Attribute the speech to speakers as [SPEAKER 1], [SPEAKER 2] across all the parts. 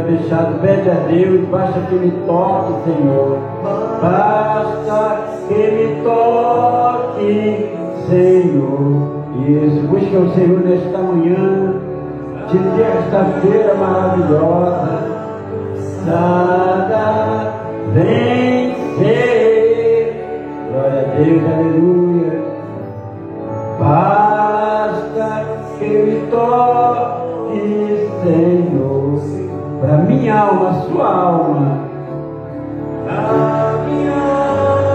[SPEAKER 1] fechado, pede a Deus, basta que me toque, Senhor. Basta que me toque, Senhor. Isso, busca o Senhor nesta manhã, de terça-feira maravilhosa. Nada vencer. Glória a Deus, aleluia. Basta que me toque, Senhor, para minha alma, sua alma, a minha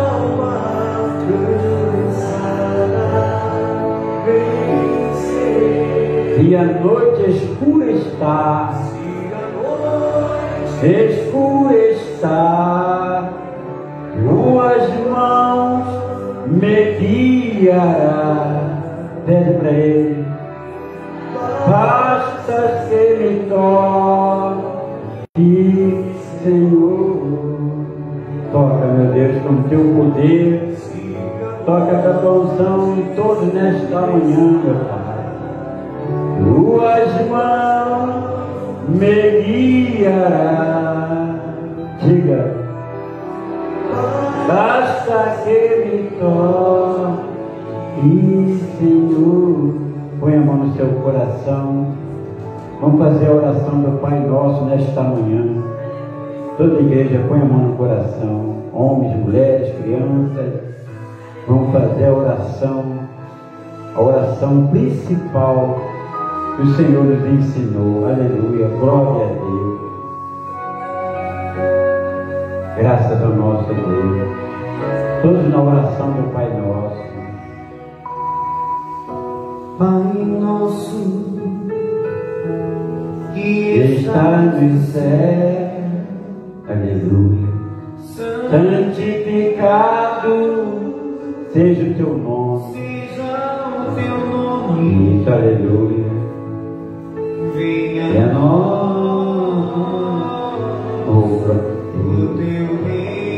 [SPEAKER 1] alma cansada vencer. E a noite escura está, tuas mãos me guiará. Pede para Ele. Basta que me toque, Senhor. Toca, meu Deus, com teu poder. Toca a tua unção em todos nesta manhã, meu Pai. Tuas mãos me guiará. Diga. Basta que me toque, Senhor. Põe a mão no seu coração. Vamos fazer a oração do Pai Nosso nesta manhã. Toda a igreja põe a mão no coração. Homens, mulheres, crianças. Vamos fazer a oração principal que o Senhor nos ensinou. Aleluia, glória a Deus. Graças ao nosso Deus. Todos na oração do Pai Nosso.
[SPEAKER 2] Pai nosso que está no céu,
[SPEAKER 1] Aleluia. Santificado seja o teu nome. Isso, aleluia.
[SPEAKER 2] Venha
[SPEAKER 1] a nós o
[SPEAKER 2] teu reino,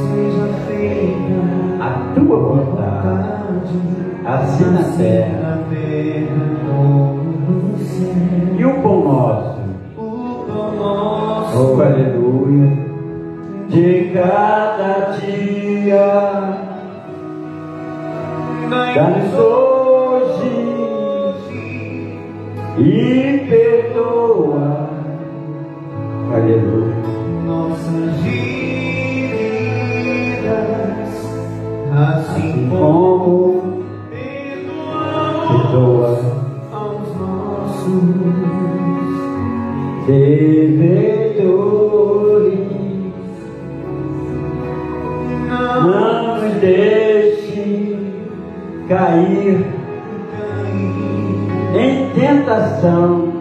[SPEAKER 2] seja feita
[SPEAKER 1] a tua vontade, assim na terra
[SPEAKER 2] como no céu.
[SPEAKER 1] E o pão nosso, oh aleluia, de cada dia, dá-nos hoje e perdoa, aleluia,
[SPEAKER 2] nossas dívidas, assim
[SPEAKER 1] como perdoa
[SPEAKER 2] aos nossos
[SPEAKER 1] devedores. Não nos deixe cair em tentação,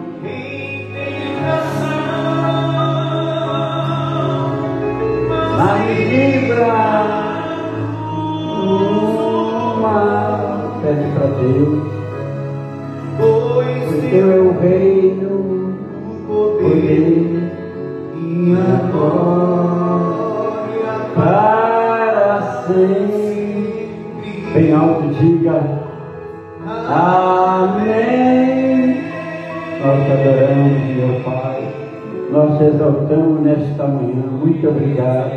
[SPEAKER 1] mas livra do mal. Pede para Deus, pois teu é o reino, o poder e a glória para sempre. Bem alto diga amém. Nós te adoramos, meu Pai, nós te exaltamos nesta manhã. Muito obrigado.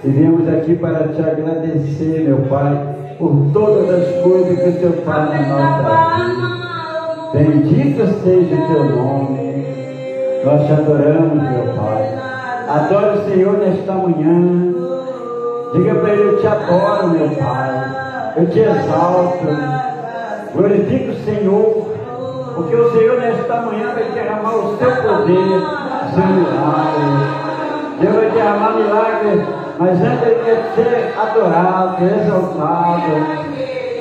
[SPEAKER 1] E viemos aqui para te agradecer, meu Pai, por todas as coisas que o Teu faz na nossa vida. Bendito seja o Teu nome. Nós te adoramos, meu Pai. Adore o Senhor nesta manhã. Diga para Ele: eu te adoro, meu Pai. Eu te exalto. Glorifique o Senhor, porque o Senhor nesta manhã vai derramar o seu poder, o seu milagre. Deus vai derramar milagres, mas antes Ele quer ser adorado, exaltado.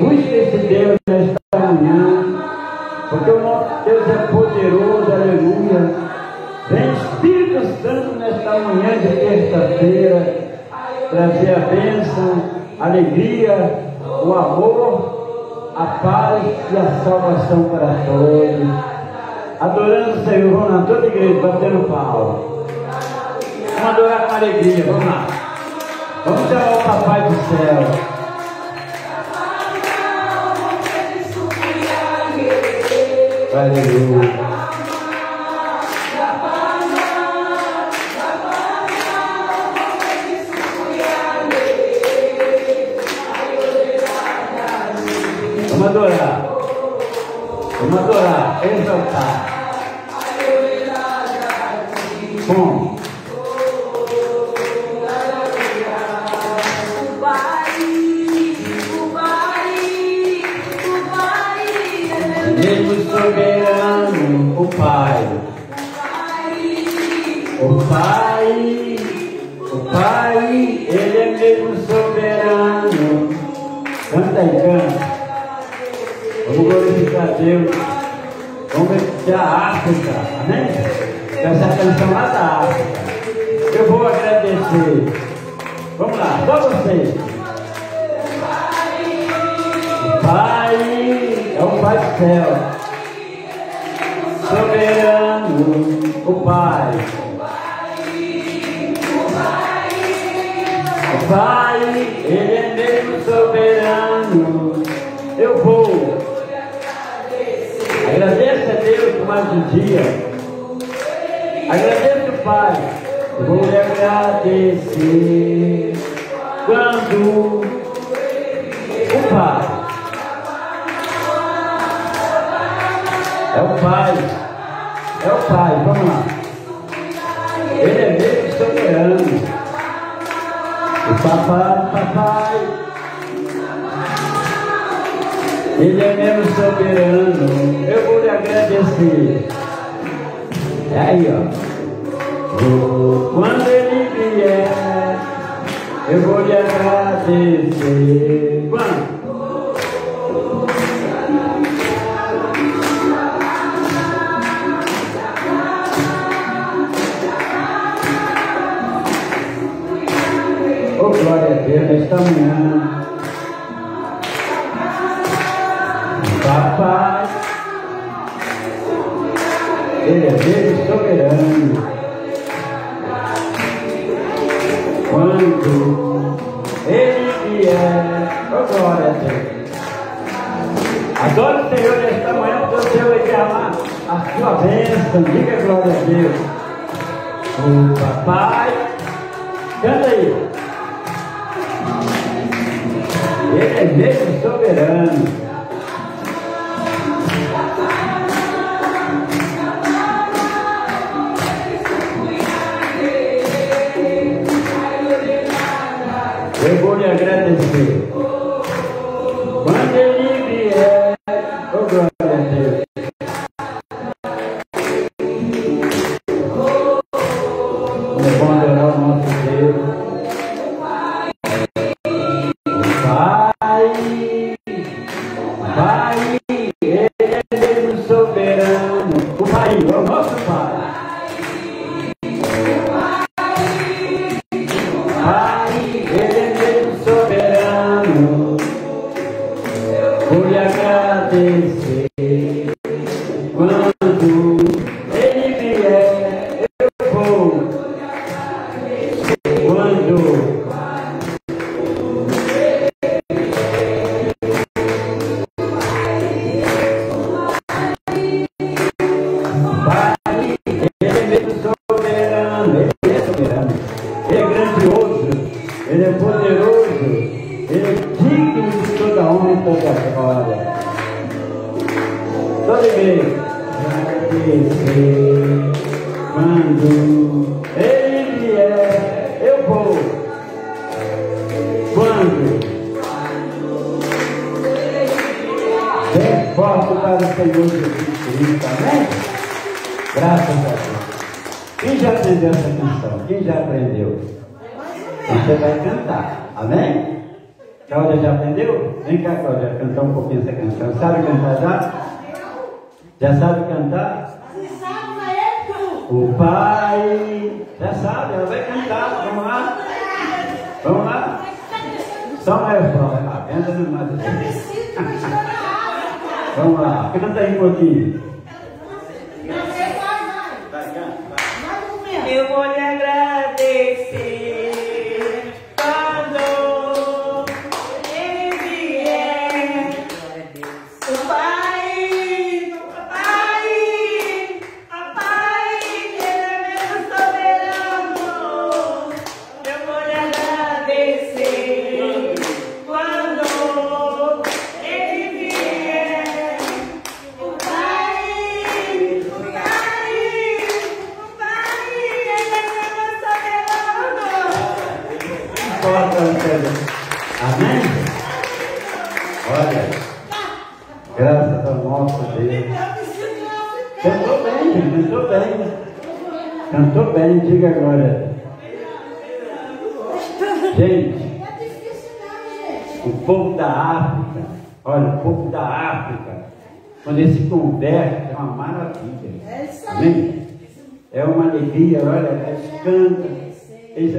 [SPEAKER 1] Busque esse Deus nesta manhã, porque o nosso Deus é poderoso, aleluia. Vem Espírito Santo nesta manhã de terça-feira, trazer a bênção, a alegria, o amor, a paz e a salvação para todos. Adorando o Senhor, vamos lá, toda a igreja, batendo palma. Vamos adorar com alegria, vamos lá. Vamos chamar o Papai do Céu. Aleluia. Vamos adorar, exaltar. Bom. Mesmo soberano, o Pai. O Pai, Ele é mesmo soberano. Canta aí, canta. Vamos glorificar a Deus. Vamos glorificar a África, amém? Essa canção lá da África. Eu vou agradecer. Vamos lá, só vocês. O Pai é o Pai do céu. Soberano, o Pai. O Pai, Ele é mesmo soberano. Eu vou. Agradeço a Deus por mais um dia. Agradeço o Pai. Eu vou lhe agradecer quando o Pai. É o Pai. É o Pai. Vamos lá. Ele é mesmo soberano. O papai. Ele é mesmo soberano. Eu vou lhe agradecer. É aí, ó. Quando ele vier, eu vou lhe agradecer. Quando? Oh, glória a Deus, nesta manhã. Papai, Ele é Deus soberano. Quando Ele vier, oh glória a Deus. Adore o Senhor nesta manhã, porque o Senhor vai derramar a sua bênção. Diga glória a Deus. O papai, canta aí. Ele é mesmo soberano. Eu vou lhe agradecer. Quando ele vier, oh glória a Deus. É bom adorar o nosso Deus. Pai, Ele é mesmo soberano. O Pai é o nosso Pai. Você vai cantar, amém? Cláudia já aprendeu? Vem cá, Cláudia, cantar um pouquinho essa canção. Sabe cantar já? Já sabe cantar? O Pai, já sabe, ela vai cantar, vamos lá? Vamos lá? Só um refrão, canta no mais. Vamos lá, canta aí um pouquinho.
[SPEAKER 3] Eu vou lhe agradecer.
[SPEAKER 4] Quando ele vier, o Pai
[SPEAKER 1] forte para você. Amém? Olha, graças ao nosso Deus. Cantou bem, gente, cantou bem. Cantou bem, diga agora. Gente, o povo da África, olha, o povo da África, quando ele se converte, é uma maravilha. Amém? É uma alegria, olha, eles cantam.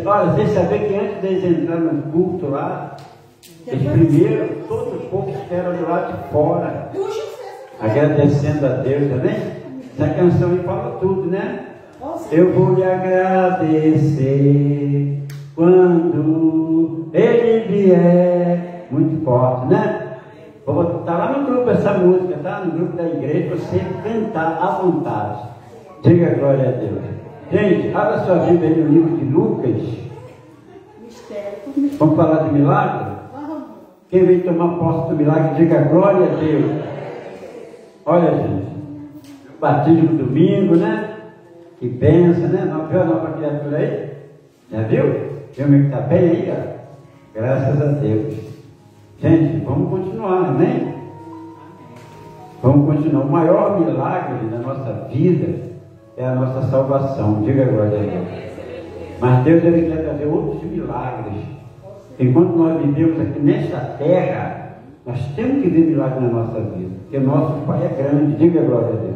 [SPEAKER 1] Olha, vocês sabem que antes deles entrarem no culto lá, eles primeiro, todo o povo espera do lado de fora, agradecendo a Deus, amém? Essa canção aí fala tudo, né? Eu vou lhe agradecer quando Ele vier. Muito forte, né? Vou botar lá no grupo essa música, tá? No grupo da igreja, você cantar à vontade. Diga glória a Deus. Gente, abra sua Bíblia aí no livro de Lucas. Vamos falar de milagre? Quem veio tomar posse do milagre, diga glória a Deus. Olha, gente, batismo domingo, né? Que benção, né? Não viu a nova criatura aí? Já viu? Viu como é que está bem aí, ó? Graças a Deus. Gente, vamos continuar, amém? Vamos continuar. O maior milagre da nossa vida é a nossa salvação. Diga glória a Deus. Mas Deus, Ele quer trazer outros milagres. Enquanto nós vivemos aqui nesta terra, nós temos que ver milagre na nossa vida. Porque nosso Pai é grande. Diga glória a Deus.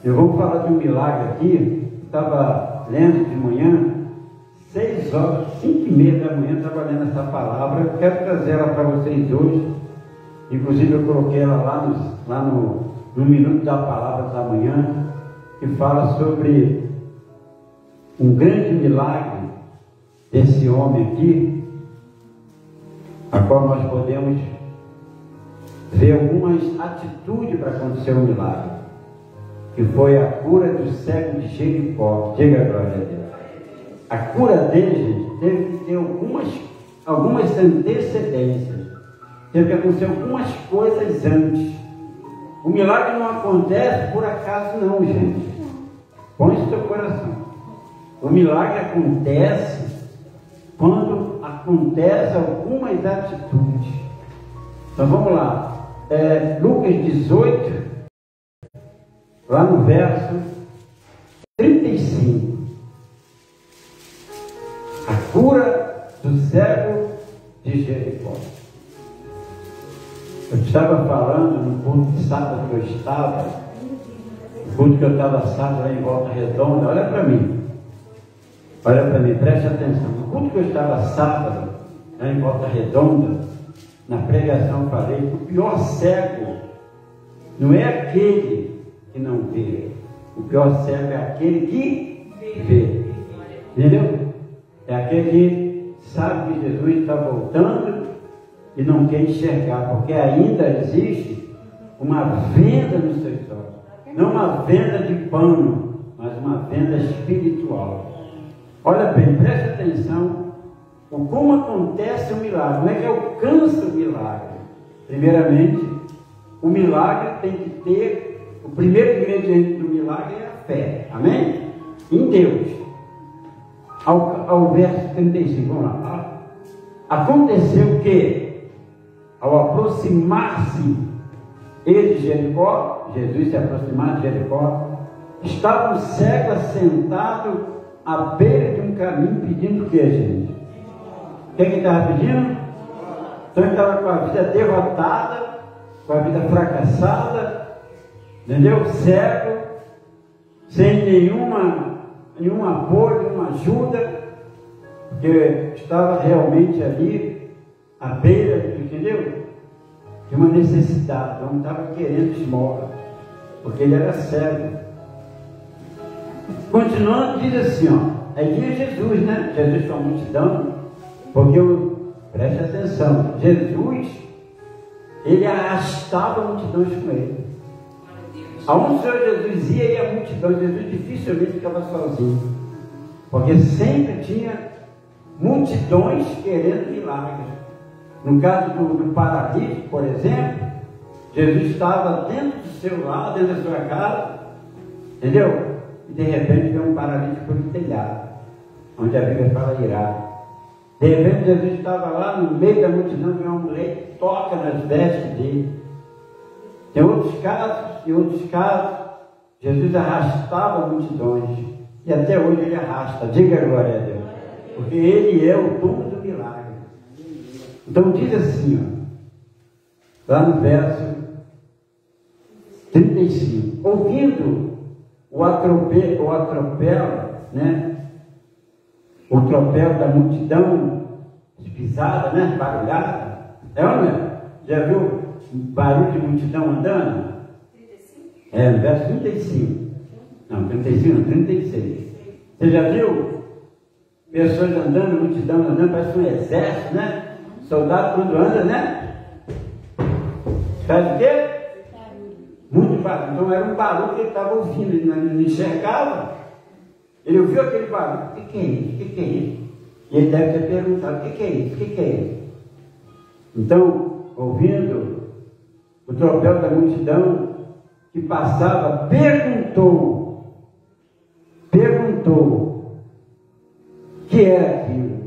[SPEAKER 1] Eu vou falar de um milagre aqui. Estava lendo de manhã, 6 horas, 5h30 da manhã, estava lendo essa palavra. Eu quero trazer ela para vocês hoje. Inclusive eu coloquei ela lá no Minuto da Palavra da Manhã, que fala sobre um grande milagre desse homem aqui, a qual nós podemos ver algumas atitudes para acontecer um milagre, que foi a cura do cego de Jericó. Diga glória a Deus. A cura dele, gente, teve que ter algumas antecedências, teve que acontecer algumas coisas antes. O milagre não acontece por acaso não, gente. Põe isso no seu coração. O milagre acontece quando acontecem algumas atitudes. Então vamos lá. Lucas 18, lá no verso 35. A cura do cego de Jericó. Eu estava falando no culto de sábado que eu estava, no culto que eu estava sábado lá em Volta Redonda. Olha para mim, preste atenção. No culto que eu estava sábado lá em Volta Redonda, na pregação eu falei que o pior cego não é aquele que não vê, o pior cego é aquele que vê. Entendeu? É aquele que sabe que Jesus está voltando e não quer enxergar, porque ainda existe uma venda nos seus olhos. Não uma venda de pano, mas uma venda espiritual. Olha bem, preste atenção como acontece o milagre, como é que alcança o milagre. Primeiramente, o milagre tem que ter, o primeiro ingrediente do milagre é a fé, amém? Em Deus. Ao verso 35, vamos lá. Aconteceu que, ao aproximar-se ele de Jericó, Jesus se aproximar de Jericó, estava um cego assentado à beira de um caminho pedindo o que, gente? O que ele estava pedindo? Então ele estava com a vida derrotada, com a vida fracassada, entendeu? Cego, sem nenhum apoio, nenhuma ajuda, porque estava realmente ali à beira, entendeu? De uma necessidade, não estava querendo esmola, porque ele era cego. Continuando, diz assim, ó, aí vinha Jesus, né? Jesus com a multidão, porque preste atenção, Jesus, ele arrastava multidões com ele. Aonde o Senhor Jesus ia a multidão, Jesus dificilmente ficava sozinho, porque sempre tinha multidões querendo milagres. No caso do paralítico, por exemplo, Jesus estava dentro do seu lar, dentro da sua casa, entendeu? E de repente veio um paralítico pelo telhado, onde a Bíblia fala irado. De repente Jesus estava lá no meio da multidão, e uma mulher que toca nas vestes dele. Tem outros casos, Jesus arrastava multidões, e até hoje ele arrasta, diga glória a Deus, porque ele é o dono do milagre. Então diz assim, ó, lá no verso 35, ouvindo o atropelo, né? O tropel da multidão pisada, né? Barulhada. É ou não é? Já viu barulho de multidão andando? 35? É, no verso 35. Não, 35 não, 36. Você já viu pessoas andando, multidão andando, parece um exército, né? Soldado quando anda, né? Faz o quê? Muito barulho. Então era um barulho que ele estava ouvindo, ele não enxergava. Ele ouviu aquele barulho. O que é isso? O que é isso? E ele deve ter perguntado: o que é isso? O que é isso? Então, ouvindo o tropel da multidão que passava, perguntou que era aquilo.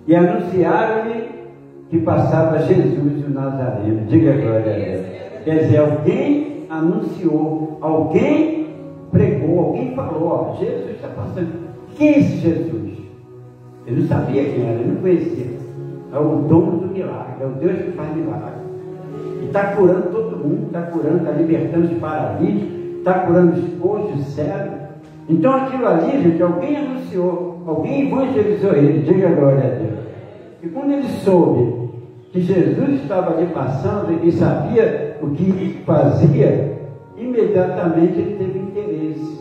[SPEAKER 1] E anunciaram-lhe que passava Jesus o Nazareno. Diga glória a Deus. Quer dizer, alguém anunciou, alguém pregou, alguém falou: ó, Jesus está passando. Quem é esse Jesus? Ele não sabia quem era, ele não conhecia. É o dono do milagre, é o Deus que faz milagre. E está curando todo mundo, está curando, está libertando os paralíticos, está curando os coxos, os cegos. Então aquilo ali, gente, alguém anunciou, alguém evangelizou ele, diga glória a Deus. E quando ele soube que Jesus estava ali passando e sabia o que fazia, imediatamente ele teve interesse.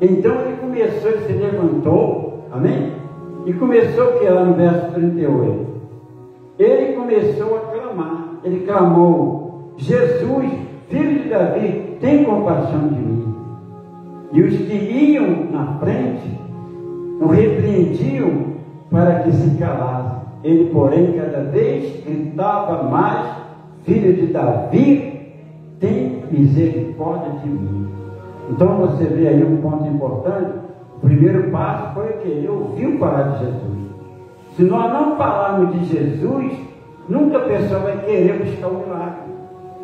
[SPEAKER 1] Então ele começou, ele se levantou, amém? E começou o que lá no verso 38? Ele começou a clamar, ele clamou: Jesus, filho de Davi, tem compaixão de mim. E os que iam na frente o repreendiam para que se calasse. Ele, porém, cada vez gritava mais: filho de Davi, tem misericórdia de mim. Então você vê aí um ponto importante. O primeiro passo foi que ele ouviu falar de Jesus. Se nós não falarmos de Jesus, nunca a pessoa vai querer buscar um milagre.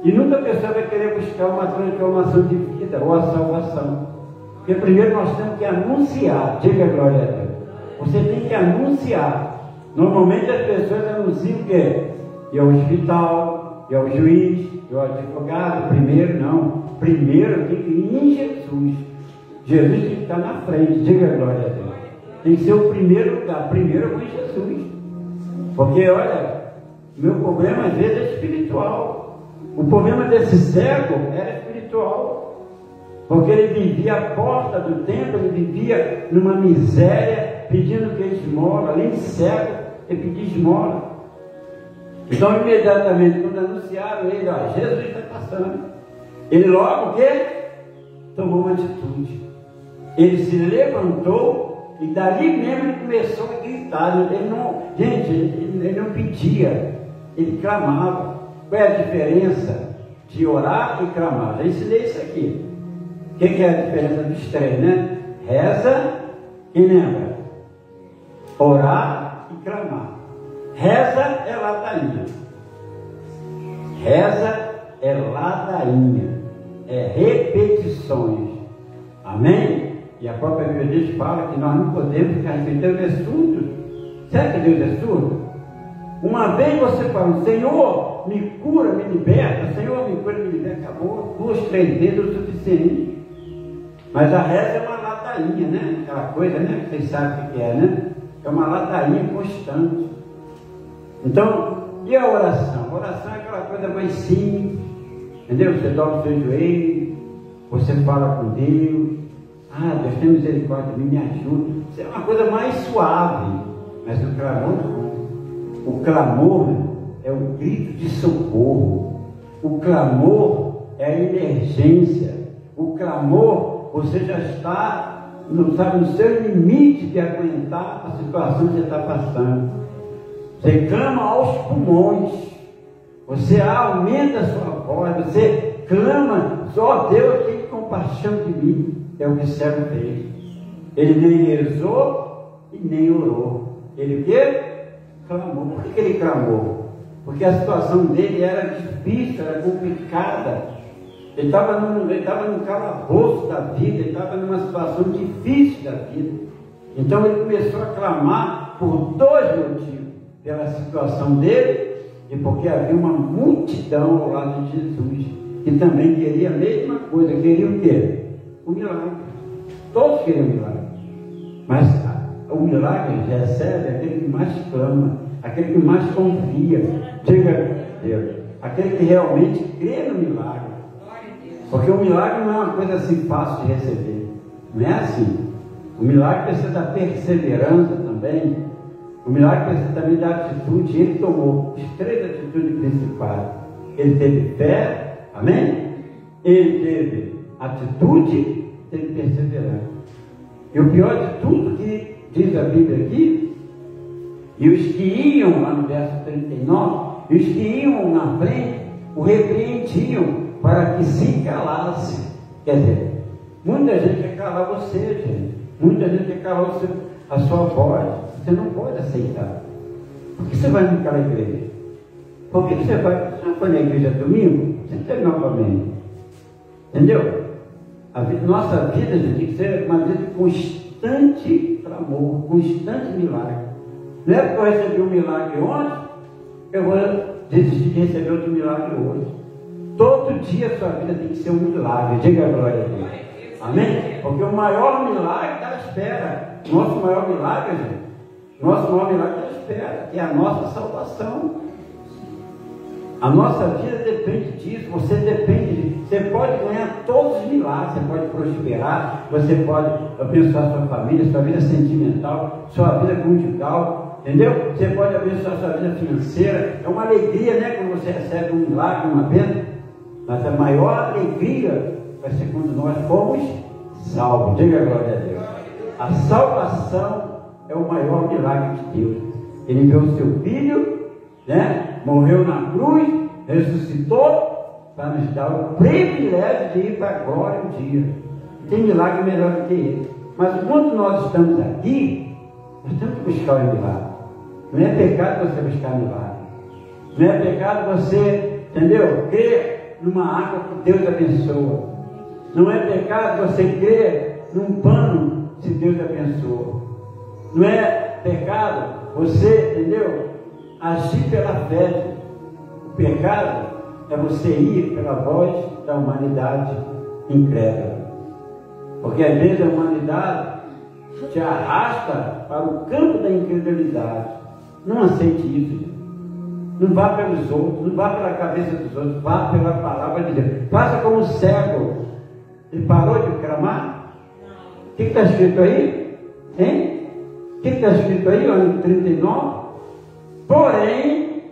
[SPEAKER 1] E nunca a pessoa vai querer buscar uma transformação de vida ou a salvação. Porque primeiro nós temos que anunciar. Diga glória a Deus. Você tem que anunciar. Normalmente as pessoas anunciam o quê? Ir ao hospital, ir ao juiz, ir ao advogado. Primeiro não. Primeiro tem que ir em Jesus. Jesus tem que estar na frente. Diga glória a Deus. Tem que ser o primeiro lugar. Primeiro eu vou em Jesus. Porque olha, meu problema às vezes é espiritual. O problema desse cego era espiritual. Porque ele vivia à porta do templo, ele vivia numa miséria, pedindo que esmola. Além de cego, ele pedia esmola. Então imediatamente quando anunciaram ele: ó, Jesus está passando, ele logo o quê? Tomou uma atitude. Ele se levantou e dali mesmo ele começou a gritar. Ele não pedia, ele clamava. Qual é a diferença de orar e clamar? Já ensinei isso aqui. O que é a diferença dos três, né? Reza, quem lembra? Orar e clamar. Reza é ladainha. Reza é ladainha. É repetições. Amém? E a própria Bíblia diz, fala que nós não podemos ficar repetindo. Deus é surdo. Será que Deus é surdo? Uma vez você fala: Senhor, me cura, me liberta. Senhor, me cura, me liberta. Acabou. 2, 3 vezes é o suficiente. Mas a reza é uma ladainha, né? Aquela coisa, né? Vocês sabem o que é, né? É uma ladainha constante. Então, e a oração? A oração é aquela coisa mais simples, entendeu? Você dobra o seu joelho, você fala com Deus: ah, Deus tem misericórdia de mim, me ajuda. Isso é uma coisa mais suave. Mas o clamor não. O clamor é o grito de socorro. O clamor é a emergência. O clamor, você já está, não sabe, no seu limite de aguentar a situação que você está passando. Você clama aos pulmões. Você aumenta a sua voz. Você clama: só Deus tem compaixão de mim. É o que o cego fez. Ele nem rezou e nem orou. Ele o quê? Clamou. Por que ele clamou? Porque a situação dele era difícil, era complicada. Ele estava num calabouço da vida, ele estava numa situação difícil da vida. Então ele começou a clamar por dois motivos: pela situação dele e porque havia uma multidão ao lado de Jesus que também queria a mesma coisa. Queria o quê? O milagre. Todos queriam o milagre. Mas o milagre recebe aquele que mais clama, aquele que mais confia. Diga Deus, aquele que realmente crê no milagre. Porque o milagre não é uma coisa assim fácil de receber. Não é assim. O milagre precisa da perseverança também. O milagre precisa também da atitude. Ele tomou as três atitudes principais. Ele teve fé, amém? Ele teve atitude, teve perseverança. E o pior de tudo que diz a Bíblia aqui, e os que iam, lá no verso 39, e os que iam na frente, o repreendiam para que se calasse. Quer dizer, muita gente quer calar você, gente. Muita gente quer calar a sua voz. Você não pode aceitar. Por que você vai naquela igreja? Por que você vai? Você não foi na igreja domingo? Você tem novamente. Entendeu? Nossa vida, gente, tem que ser uma vida de constante clamor, constante milagre. Não é porque eu recebi um milagre ontem, eu vou desistir de receber outro milagre hoje. Todo dia a sua vida tem que ser um milagre. Diga a glória a Deus. Amém? Porque o maior milagre está à espera. Nosso maior milagre, gente, nosso maior milagre está à espera, que é a nossa salvação. A nossa vida depende disso. Você depende disso. Você pode ganhar todos os milagres, você pode prosperar, você pode abençoar sua família, sua vida sentimental, sua vida conjugal, entendeu? Você pode abençoar sua vida financeira. É uma alegria, né, quando você recebe um milagre, uma bênção. Mas a maior alegria vai ser quando nós fomos salvos. Diga a glória a Deus. A salvação é o maior milagre de Deus. Ele enviou o seu Filho, né? Morreu na cruz, ressuscitou para nos dar o privilégio de ir para a glória um dia. Não tem milagre melhor do que ele. Mas quando nós estamos aqui, nós temos que buscar o milagre. Não é pecado você buscar milagre. Não é pecado você, entendeu? Crer numa água que Deus abençoa. Não é pecado você crer num pano se Deus abençoa. Não é pecado você, entendeu, agir pela fé. O pecado é você ir pela voz da humanidade incrédula. Porque às vezes a humanidade te arrasta para o campo da incredulidade. Não aceite isso. Não vá pelos outros, não vá pela cabeça dos outros, vá pela palavra de Deus. Faça como o cego. Ele parou de clamar? O que está escrito aí? Hein? O que está escrito aí, olha, no 39? Porém,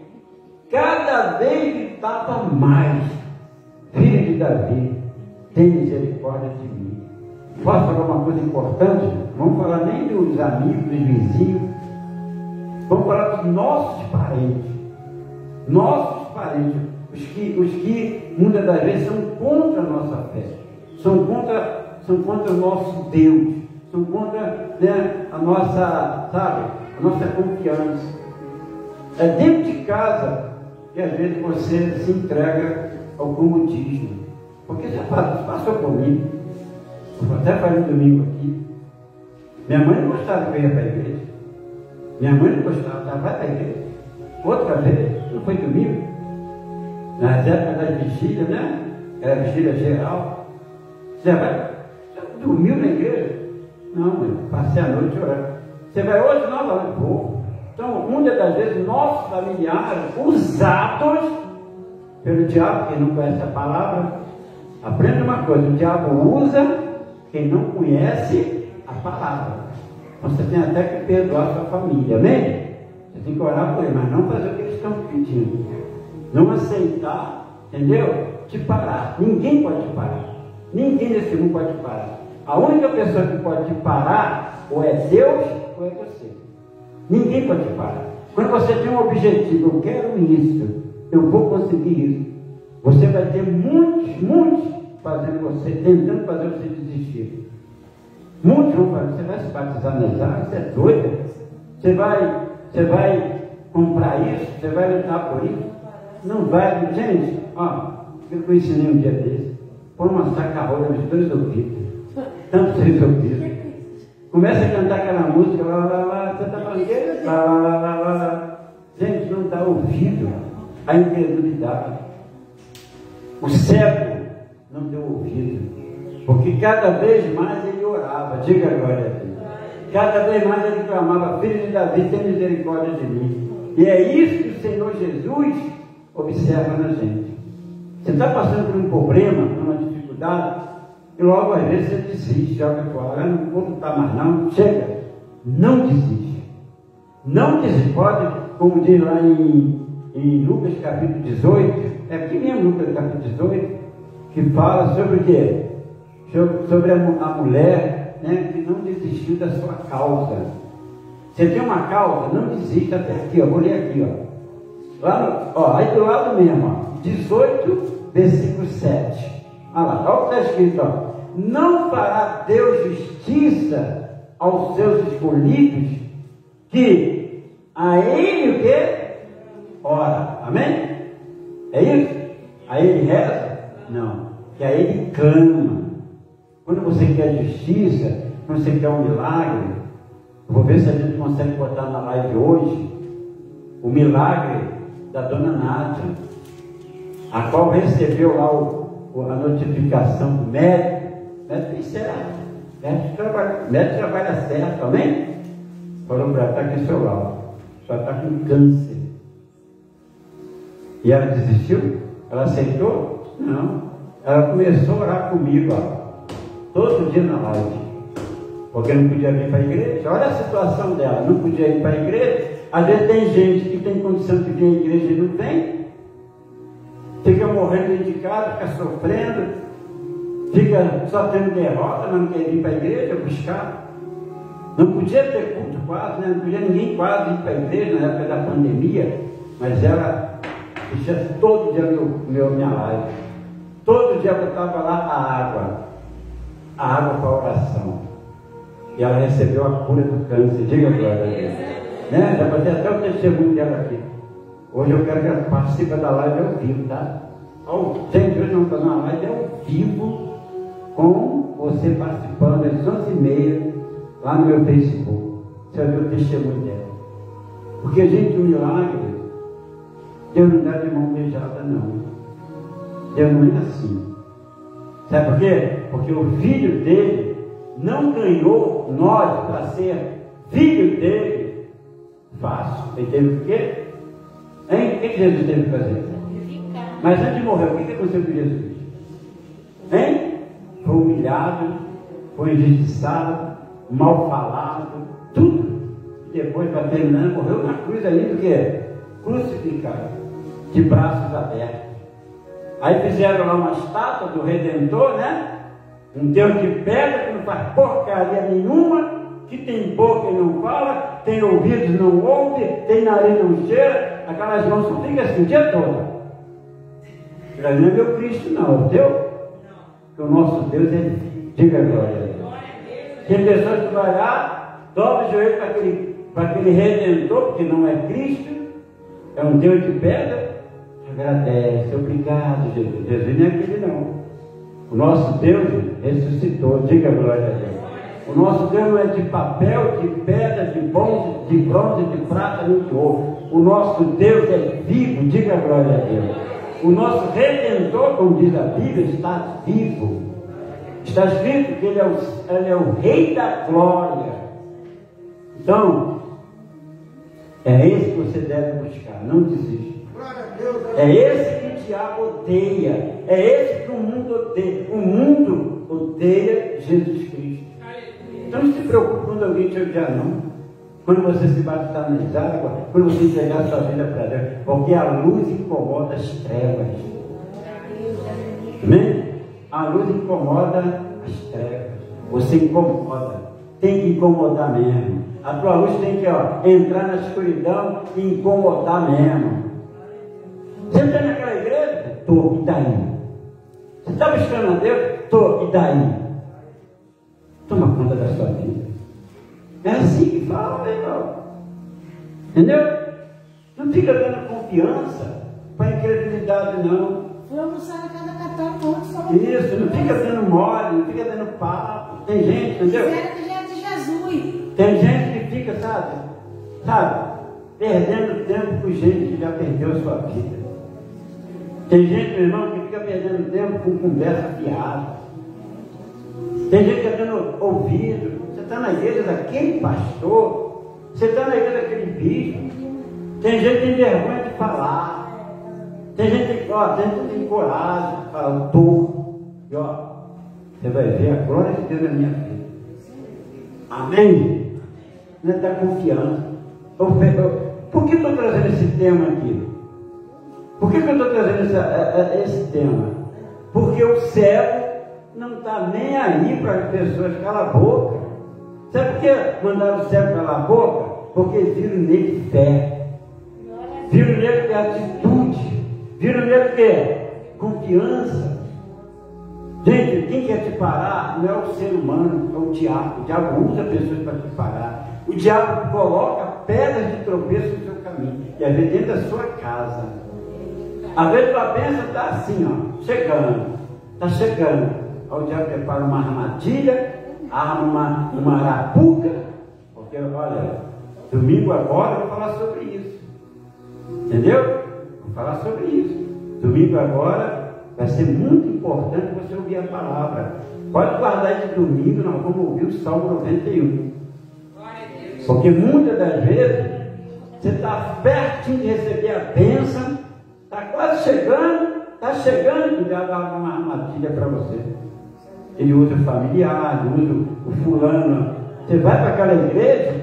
[SPEAKER 1] cada vez gritava mais: Filho de Davi, tem misericórdia de mim. Posso falar uma coisa importante? Não vamos falar nem dos amigos, dos vizinhos. Vamos falar dos nossos parentes. Nossos parentes, os que muitas das vezes são contra a nossa fé, são contra o nosso Deus, são contra, né, a nossa, sabe, a nossa confiança. É dentro de casa que às vezes você se entrega ao comodismo. Porque já passou por mim. Eu até falei no domingo aqui. Minha mãe não gostava de ir para a igreja. Minha mãe não gostava, ela vai para a igreja. Outra vez, não foi domingo, nas épocas das vigílias, né? Era vigília geral. Você dormiu na igreja? Não, mãe, passei a noite orando. Você vai hoje? Não, vai. Vou. Então, muitas das vezes, nossos familiares, usados pelo diabo, quem não conhece a palavra, aprenda uma coisa: o diabo usa quem não conhece a palavra. Então, você tem até que perdoar a sua família, amém? Você tem que orar por ele, mas não fazer o que eles estão pedindo. Não aceitar, entendeu? Te parar. Ninguém pode te parar. Ninguém nesse mundo pode te parar. A única pessoa que pode te parar, ou é Deus, ou é você. Ninguém pode te parar. Quando você tem um objetivo: eu quero isso, eu vou conseguir isso, você vai ter muitos fazendo você, tentando fazer você desistir. Muitos vão falar, você vai se batizar nas águas? Você é doida? Você vai comprar isso? Você vai lutar por isso? Não vai, gente, ó, eu ensinei um dia desse, põe uma saca-rolha nos dois ouvidos, tanto três ouvidos. Começa a cantar aquela música, lá, lá, lá, você está falando, lá, lá, lá, lá, lá, lá. Gente, não está ouvido a incredulidade. O cego não deu ouvido, porque cada vez mais ele orava, diga glória a Deus. Cada vez mais ele clamava, filho de Davi, tem misericórdia de mim. E é isso que o Senhor Jesus observa na gente. Você está passando por um problema, por uma dificuldade, e logo às vezes você desiste, joga a toalha, não vou lutar mais não, chega. Não desiste. Não desiste. Pode, como diz lá em Lucas capítulo 18, é aqui mesmo Lucas capítulo 18, que fala sobre o quê? Sobre a mulher, né, que não desistiu da sua causa. Você tem uma causa, não desista até aqui, ó, vou ler aqui, ó. Lá no, aí do lado mesmo, ó, 18, versículo 7. Olha lá, olha o que está escrito, ó. Não fará Deus justiça aos seus escolhidos, que a Ele o quê? Ora. Amém? É isso? A Ele reza? Não. Que a Ele clama. Quando você quer justiça, quando você quer um milagre, eu vou ver se a gente consegue botar na live hoje o milagre da dona Nádia, a qual recebeu lá a notificação do médico. O médico fez certo, o médico trabalha certo, amém? Falou para ela, está aqui o seu laudo, só está com câncer. E ela desistiu? Ela aceitou? Não. Ela começou a orar comigo, ó, todo dia na live, porque não podia vir para a igreja. Olha a situação dela, não podia ir para a igreja. Às vezes tem gente que tem condição de vir à igreja e não vem, fica morrendo dentro de casa, fica sofrendo, fica só tendo derrota, mas não quer vir para a igreja buscar. Não podia ter culto quase, né? Não podia ninguém quase ir para a igreja na época da pandemia, mas ela fechava todo dia minha live. Todo dia eu botava lá a água para a oração. E ela recebeu a cura do câncer, diga glória a Deus. Né? Já fazia até o testemunho dela aqui. Hoje eu quero que ela participe da live ao vivo, tá? Gente, hoje vamos fazer uma live ao vivo com você participando às 11h30 lá no meu Facebook. Você vai ver o testemunho dela. Porque, gente, o milagre, Deus não dá de mão beijada, não. Deus não é assim. Sabe por quê? Porque o filho dele não ganhou nós para ser filho dele fácil. Ele teve o quê? Hein? O que Jesus teve que fazer? Mas antes de morrer, o que aconteceu com Jesus? Hein? Foi humilhado, foi injustiçado, mal falado, tudo. E depois, para terminar, morreu na cruz ali do quê? Crucificado, de braços abertos. Aí fizeram lá uma estátua do Redentor, né? Um Deus de pedra que não faz porcaria nenhuma, que tem boca e não fala, tem ouvidos e não ouve, tem nariz e não cheira, aquelas mãos só ficam assim o dia todo. Não é meu Cristo, não, é o teu? Porque o nosso Deus é, diga glória a Deus. Tem pessoas que vai lá, dobra o joelho para aquele Redentor, porque não é Cristo, é um Deus de pedra, agradece, obrigado, Jesus. Jesus não é aquele, não. O nosso Deus ressuscitou, diga glória a Deus. O nosso Deus não é de papel, de pedra, de bronze, de prata, nem de ouro. O nosso Deus é vivo, diga glória a Deus. O nosso Redentor, como diz a Bíblia, está vivo. Está escrito que ele é o Rei da Glória. Então, é esse que você deve buscar, não desista. É esse que o diabo odeia. É esse que o mundo odeia. O mundo odeia Jesus Cristo. Então não se preocupe quando alguém te odiar, não. Quando você se batizar nas águas, quando você entregar sua vida para Deus, porque a luz incomoda as trevas. Amém? A luz incomoda as trevas. Você incomoda. Tem que incomodar mesmo. A tua luz tem que entrar na escuridão e incomodar mesmo. Você está naquela igreja? Estou, e daí? Você está buscando a Deus? Estou, e daí? Toma conta da sua vida. É assim que fala, irmão. Entendeu? Não fica dando confiança para incredulidade, não.
[SPEAKER 4] Fui almoçar na casa da católica ontem, falou.
[SPEAKER 1] Isso, não fica dando mole, não fica dando papo. Tem gente, entendeu?
[SPEAKER 4] Fizeram que já é de Jesus.
[SPEAKER 1] Tem gente que fica, sabe, perdendo tempo com gente que já perdeu a sua vida. Tem gente, meu irmão, que fica perdendo tempo com conversa fiada. Tem gente que está dando ouvido. Você está na igreja daquele pastor, você está na igreja daquele bispo. Tem gente que tem vergonha de falar. Tem gente que tem coragem de falar o touro. E você vai ver a glória de Deus na minha vida. Amém? Não é da confiança. Por que eu estou trazendo esse tema aqui? Por que eu estou trazendo esse tema? Porque o cego não está nem aí para as pessoas calar a boca. Sabe por que mandaram o cego calar a boca? Porque viram nele fé, viram nele atitude, viram nele confiança. Gente, quem quer te parar não é o ser humano, é o diabo. O diabo usa pessoas para te parar. O diabo coloca pedras de tropeço no seu caminho, e às vezes dentro da sua casa. Às vezes tua bênção está assim, chegando, está chegando. Aí o diabo prepara uma armadilha, arma uma arapuca, porque olha, domingo agora eu vou falar sobre isso. Entendeu? Vou falar sobre isso. Domingo agora vai ser muito importante você ouvir a palavra. Pode guardar esse domingo, nós vamos ouvir o Salmo 91. Porque muitas das vezes você está pertinho de receber a bênção, está quase chegando, e o diabo dá uma armadilha para você. Ele usa o familiar, usa o fulano. Você vai para aquela igreja,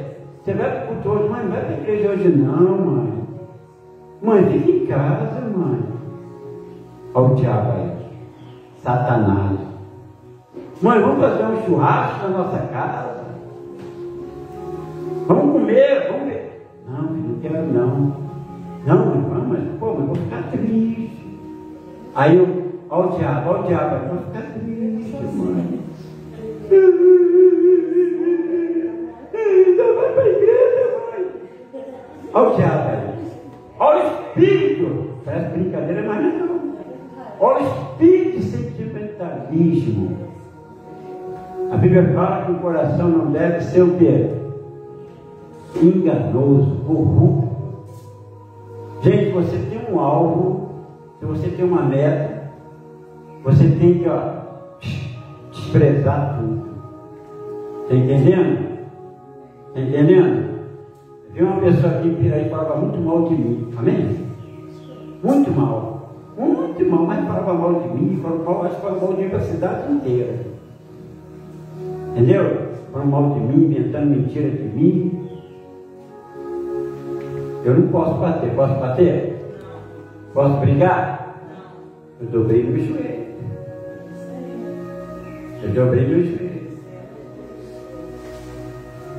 [SPEAKER 1] você vai para o culto hoje, mãe, não vai para a igreja hoje não, mãe. Mãe, fica em casa, mãe. Olha o diabo aí, Satanás. Mãe, vamos fazer um churrasco na nossa casa? Vamos comer, vamos ver. Não, filho, não quero não. Não, mas eu vou ficar triste. Aí olha o diabo, eu vou ficar triste, mãe. Então vai para a igreja, mãe. Olha o diabo aí. Olha o espírito. Parece brincadeira, mas não. Olha o espírito de sentimentalismo. A Bíblia fala que o coração não deve ser o quê? Enganoso, corrupto. Gente, você tem um alvo, se você tem uma meta, você tem que desprezar tudo. Está entendendo? Está entendendo? Eu vi uma pessoa aqui em Piraí que falava muito mal de mim. Amém? Muito mal, mas falava mal de mim, acho que falava mal de mim para a cidade inteira. Entendeu? Falava mal de mim, inventando mentira de mim. Eu não posso bater. Posso bater? Posso brigar? Eu dobrei no joelho.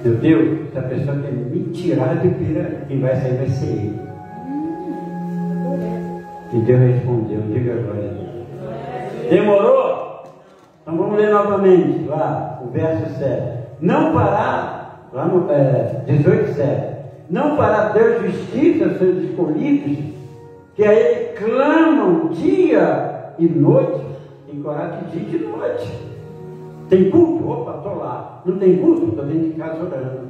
[SPEAKER 1] Meu Deus, se a pessoa quer me tirar de Piraí, quem vai sair vai ser ele. E Deus respondeu, diga agora. Demorou? Então vamos ler novamente lá, o verso 7. Não parar, lá no 18:7. Não fará Deus justiça aos seus escolhidos, que a Ele clamam dia e noite, tem coragem de dia e de noite. Tem culto? Opa, estou lá. Não tem culto? Estou dentro de casa orando.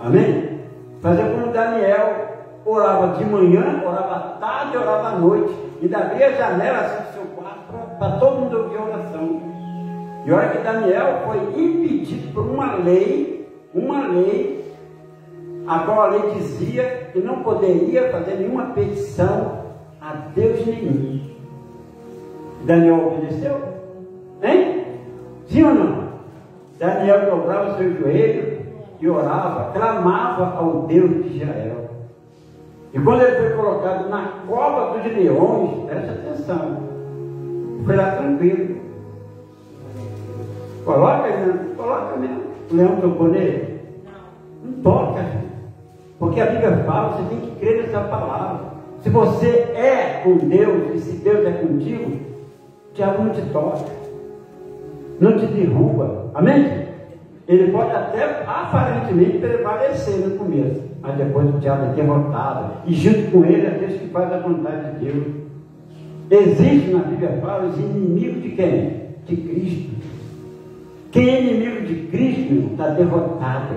[SPEAKER 1] Amém? Fazer como Daniel, orava de manhã, orava à tarde, orava à noite. E abria a janela assim do seu quarto para todo mundo ouvir a oração. E olha que Daniel foi impedido por uma lei, a qual a lei dizia que não poderia fazer nenhuma petição a Deus nenhum. Daniel obedeceu? Hein? Sim ou não? Daniel dobrava o seu joelho e orava, clamava ao Deus de Israel. E quando ele foi colocado na cova dos leões, presta atenção, foi lá tranquilo. Coloca mesmo. O leão tocou nele? Não toca, gente. Porque a Bíblia fala, você tem que crer nessa palavra. Se você é com Deus, e se Deus é contigo, o diabo não te toca, não te derruba. Amém? Ele pode até aparentemente prevalecer no começo, mas depois o diabo é derrotado, e junto com ele aqueles que fazem a vontade de Deus. Existe na Bíblia, fala, os inimigos de quem? De Cristo. Quem é inimigo de Cristo está derrotado.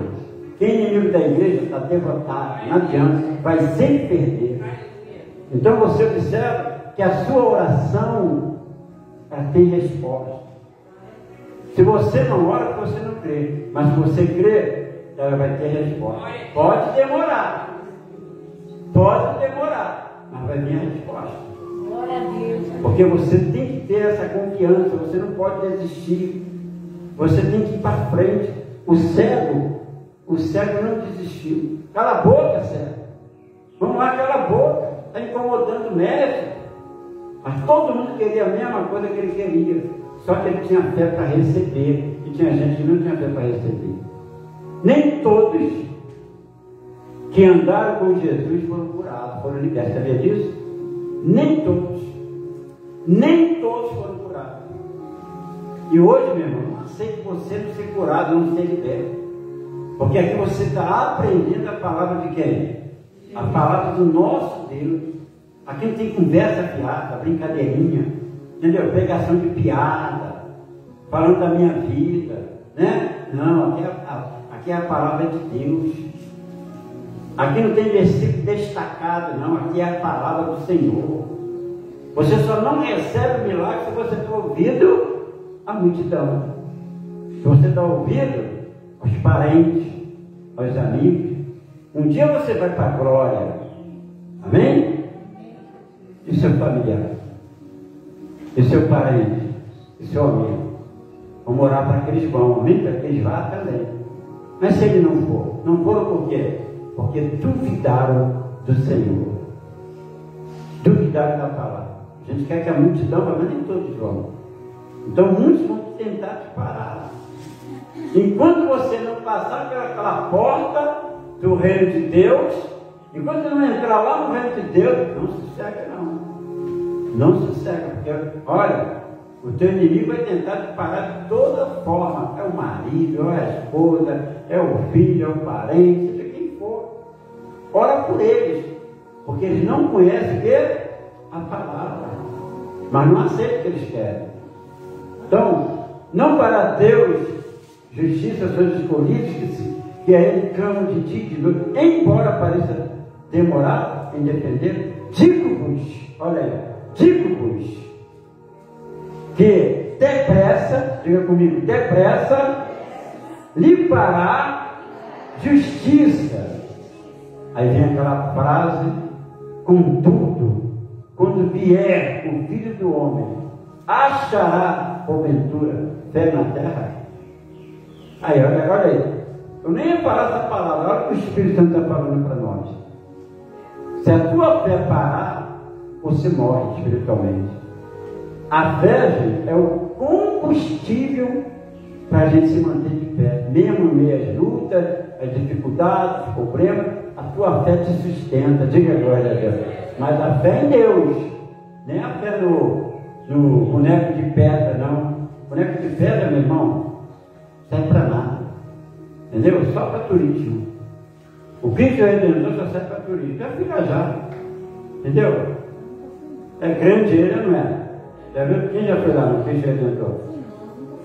[SPEAKER 1] Quem é inimigo da igreja está derrotado. Não adianta, vai sempre perder. Então você observa que a sua oração ela tem resposta. Se você não ora, você não crê. Mas se você crê, ela vai ter resposta. Pode demorar, mas vai vir a resposta.
[SPEAKER 4] Glória a Deus.
[SPEAKER 1] Porque você tem que ter essa confiança, você não pode desistir. Você tem que ir para frente. O cego não desistiu. Cala a boca, cego. Vamos lá, cala a boca. Está incomodando o médico. Mas todo mundo queria a mesma coisa que ele queria. Só que ele tinha fé para receber. E tinha gente que não tinha fé para receber. Nem todos que andaram com Jesus foram curados, foram libertos. Sabia disso? Nem todos foram curados. E hoje, meu irmão, não aceite você não ser curado, não ser liberto. Porque aqui você está aprendendo a palavra de quem? A palavra do nosso Deus. Aqui não tem conversa fiada, brincadeirinha, entendeu? Pregação de piada, falando da minha vida, né? Não, aqui é a palavra de Deus. Aqui não tem versículo destacado, não. Aqui é a palavra do Senhor. Você só não recebe o milagre se você está ouvindo a multidão. Se você está ouvindo aos parentes, aos amigos, um dia você vai para a glória. Amém? E seu familiar? E seu parente? E seu amigo? Vamos orar para que eles vão. Amém? Para que eles vá também. Mas se ele não for? Não foram por quê? Porque duvidaram do Senhor. Duvidaram da palavra. A gente quer que a multidão vá, mas nem todos vão. Então muitos vão tentar te parar. Enquanto você não passar pelaquela porta do reino de Deus, enquanto você não entrar lá no reino de Deus, não sossega não. Não sossega, porque olha, o teu inimigo vai tentar te parar de toda forma. É o marido, é a esposa, é o filho, é o parente, seja quem for. Ora por eles, porque eles não conhecem o quê? A palavra, mas não aceitam o que eles querem. Então, não para Deus, justiça são os escolhidos, que a Ele clamam de dia e de noite, embora pareça demorar em defender, digo-vos, olha aí, digo-vos, que depressa, diga comigo, depressa, lhe fará justiça. Aí vem aquela frase, contudo, quando vier o Filho do Homem, achará, porventura, fé na terra? Aí, olha aí. Eu nem ia falar essa palavra, olha o que o Espírito Santo está falando para nós. Se a tua fé parar, você morre espiritualmente. A fé, gente, é o combustível para a gente se manter de pé. Mesmo em meio às lutas, às dificuldades, os problemas, a tua fé te sustenta. Diga glória a Deus. Mas a fé em Deus, nem a fé no boneco de pedra, não. Boneco de pedra, meu irmão, serve para nada. Entendeu? Só para turismo. O Cristo Redentor só serve para turismo. É viajar. Entendeu? É grande ele, não é? Já viu? Quem já foi lá no Cristo Redentor?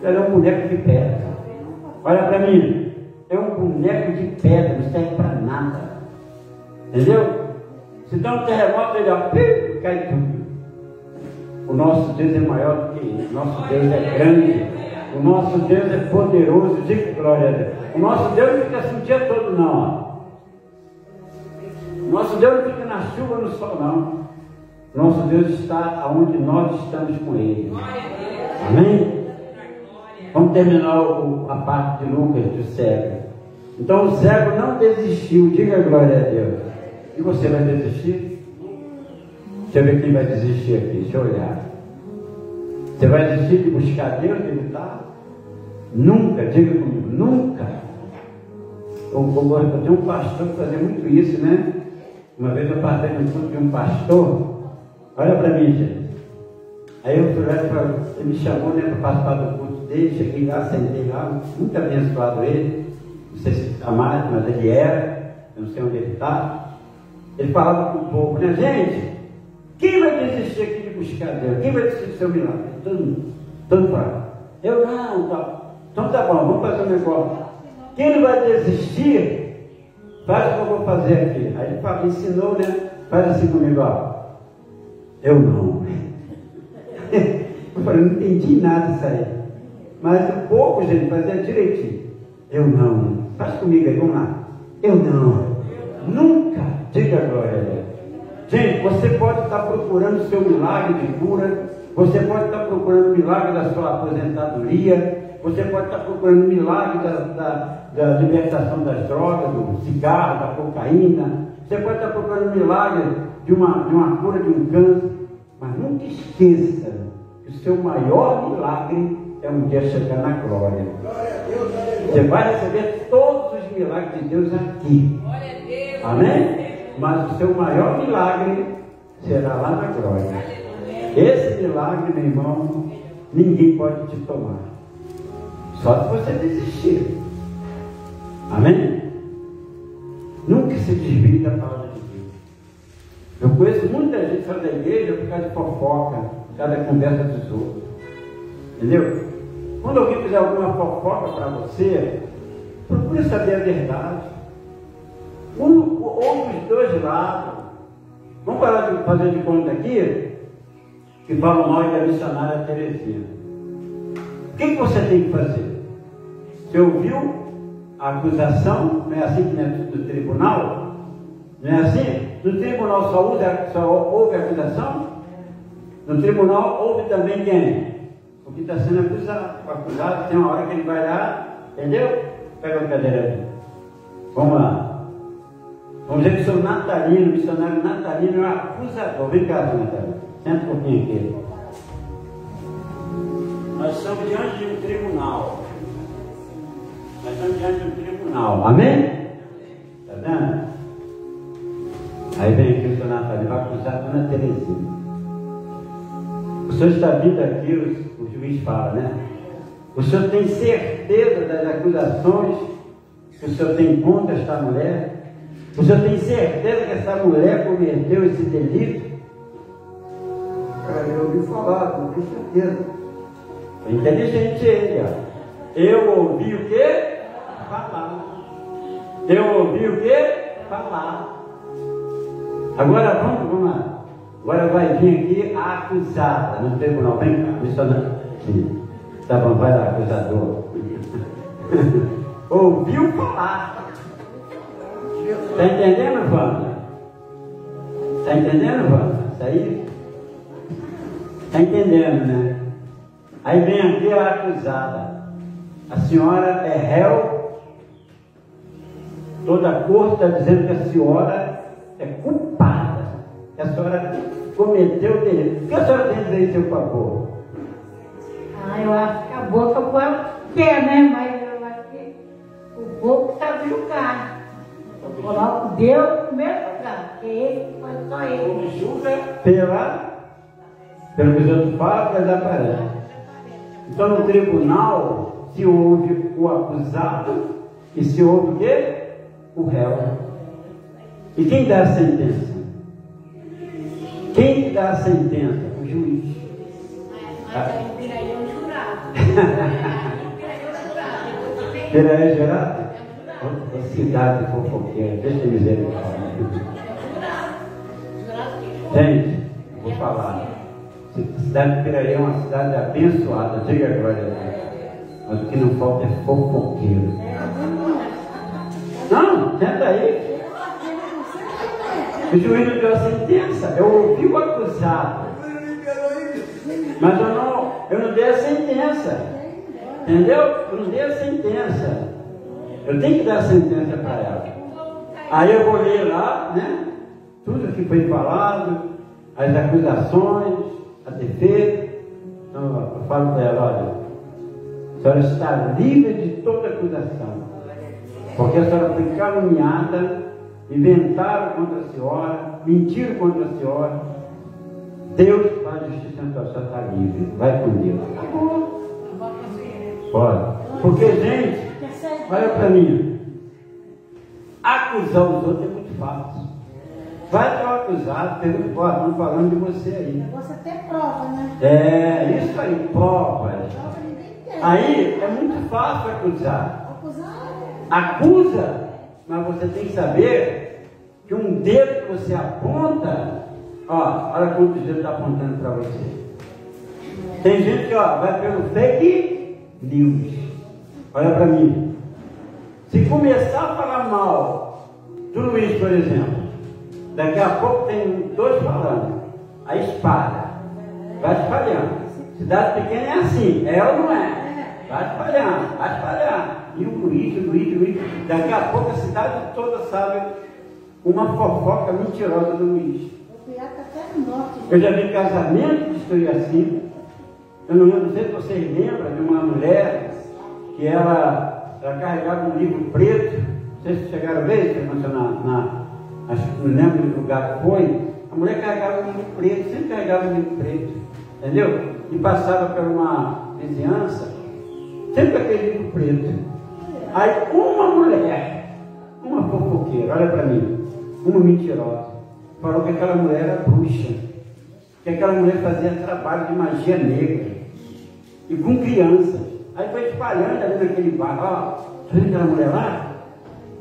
[SPEAKER 1] Ele é um boneco de pedra. Olha para mim. É um boneco de pedra, não serve para nada. Entendeu? Se dá um terremoto, ele ó, cai tudo. O nosso Deus é maior do que isso. O nosso Deus é grande. O nosso Deus é poderoso. Diga glória a Deus. O nosso Deus não fica assim o dia todo, não. O nosso Deus não fica na chuva, no sol, não. O nosso Deus está onde nós estamos com Ele. Amém? Vamos terminar a parte de Lucas do cego. Então o cego não desistiu. Diga glória a Deus. E você vai desistir? Deixa eu ver quem vai desistir aqui. Deixa eu olhar. Você vai desistir de buscar Deus, de lutar? Nunca, diga comigo, nunca. Eu tenho um pastor que fazia muito isso, né? Uma vez eu passei no culto de um pastor. Olha para mim, gente. Aí eu fui lá, ele me chamou, né, para participar do culto dele. dele, cheguei lá, sentei lá, muito abençoado ele, não sei se está mais, mas ele era, eu não sei onde ele está. Ele falava com o povo, né, gente? Quem vai desistir aqui de buscar Deus? Quem vai desistir do seu milagre? Todo fala. Eu não, tá. Então tá bom, vamos fazer um negócio. Quem não vai desistir, faz o que eu vou fazer aqui. Aí ele fala, ensinou, né? Faz assim comigo, ó. Eu não. Eu falei, não entendi nada disso aí. Mas o povo, gente, fazia direitinho. Eu não. Faz comigo aí, vamos lá. Eu não. Nunca. Diga glória a Deus. Gente, você pode estar procurando o seu milagre de cura. Você pode estar procurando o milagre da sua aposentadoria. Você pode estar procurando o milagre da libertação das drogas, do cigarro, da cocaína. Você pode estar procurando o milagre de uma cura de um câncer. Mas nunca esqueça que o seu maior milagre é um dia chegar na glória. Você vai receber todos os milagres de Deus aqui. Amém? Mas o seu maior milagre será lá na glória. Esse milagre, meu irmão, ninguém pode te tomar. Só se você desistir. Amém? Nunca se desvie da palavra de Deus. Eu conheço muita gente que sai da igreja por causa de fofoca, por causa da conversa dos outros. Entendeu? Quando alguém fizer alguma fofoca para você, procure saber a verdade. Ouve os dois lados. Vamos parar de fazer de conta aqui que falam mal da missionária Terezinha. O que você tem que fazer? Você ouviu a acusação? Não é assim que no tribunal? Não é assim? No tribunal só houve acusação? No tribunal houve também quem? O que está sendo acusado. O acusado tem uma hora que ele vai lá, entendeu? Pega a cadeira ali. Vamos lá. Vamos dizer que o Natalino, o missionário Natalino é um acusador. Vem cá, Natalino. Senta um pouquinho aqui. Nós estamos diante de um tribunal. Nós estamos diante de um tribunal. Amém? Está vendo? Aí vem aqui o seu Natalino, vai acusar a dona Terezinha. O senhor está vindo aqui, o juiz fala, né? O senhor tem certeza das acusações que o senhor tem contra esta mulher? O senhor tem certeza que essa mulher cometeu esse delito? Eu ouvi falar, não tenho certeza. É inteligente ele, ó. Eu ouvi o quê? Falar. Eu ouvi o quê? Falar. Agora vamos lá. Agora vai vir aqui a acusada no tribunal. Vem cá, missionário. Tá bom, vai lá, acusador. Ouviu falar. Está entendendo, Wanda? Está entendendo, Wanda? Isso aí? Está entendendo, né? Aí vem aqui a acusada. A senhora é réu. Toda a corte está dizendo que a senhora é culpada. Que a senhora cometeu delito. O que a senhora tem a dizer em seu favor?
[SPEAKER 4] Eu acho que a boca foi o pé, né? Mas eu acho que o povo sabe julgar. Eu coloco Deus no primeiro lugar, porque ele foi só ele.
[SPEAKER 1] Ele julga pelo que os outros falam, mas aparece. Então no tribunal se ouve o acusado e se ouve o quê? O réu. E quem dá a sentença? Quem dá a sentença? O juiz. Piraí jurado? Cidade fofoqueira, deixa misericórdia. Gente, vou falar. A cidade de Piraí é uma cidade abençoada, diga glória a Deus. Mas o que não falta é fofoqueiro. Não, senta aí. O juiz não deu a sentença. Eu ouvi o acusado. Mas eu não dei a sentença. Entendeu? Eu não dei a sentença. Eu tenho que dar a sentença para ela. Aí eu vou ler lá, né? Tudo que foi falado, as acusações, a defesa. Então eu falo para ela, olha, a senhora está livre de toda acusação. Porque a senhora foi caluniada, inventaram contra a senhora, mentiram contra a senhora. Deus faz justiça, então a senhora está livre. Vai com Deus. Olha, porque, gente, olha para mim, acusar os outros é muito fácil. Vai ter um acusado, estão falando de você aí.
[SPEAKER 4] O negócio até prova, né?
[SPEAKER 1] É, isso aí, prova.
[SPEAKER 4] Prova ninguém quer.
[SPEAKER 1] Aí é muito fácil acusar.
[SPEAKER 4] Acusar
[SPEAKER 1] Acusa, mas você tem que saber que um dedo que você aponta, ó, olha quantos dedos está apontando para você. Tem gente que vai pelo fake news. Olha para mim. Se começar a falar mal do Luiz, por exemplo, daqui a pouco tem dois falando, aí espalha, vai espalhando. Cidade pequena é assim, é ou não é? Vai espalhando, vai espalhando. E o Luiz, daqui a pouco a cidade toda sabe uma fofoca mentirosa do Luiz.
[SPEAKER 4] o pior tá até no norte.
[SPEAKER 1] Eu já vi casamento que foi assim. Eu não sei se vocês lembram de uma mulher que ela carregava um livro preto. Não sei se chegaram a ver, se acho que não lembro do lugar que foi. A mulher carregava um livro preto, sempre carregava um livro preto, entendeu? E passava por uma vizinhança, sempre com aquele livro preto. Aí uma mulher, uma fofoqueira, olha para mim, uma mentirosa, falou que aquela mulher era bruxa, que aquela mulher fazia trabalho de magia negra, e com crianças. Aí foi espalhando ali naquele bar, ó, tá vendo aquela mulher lá?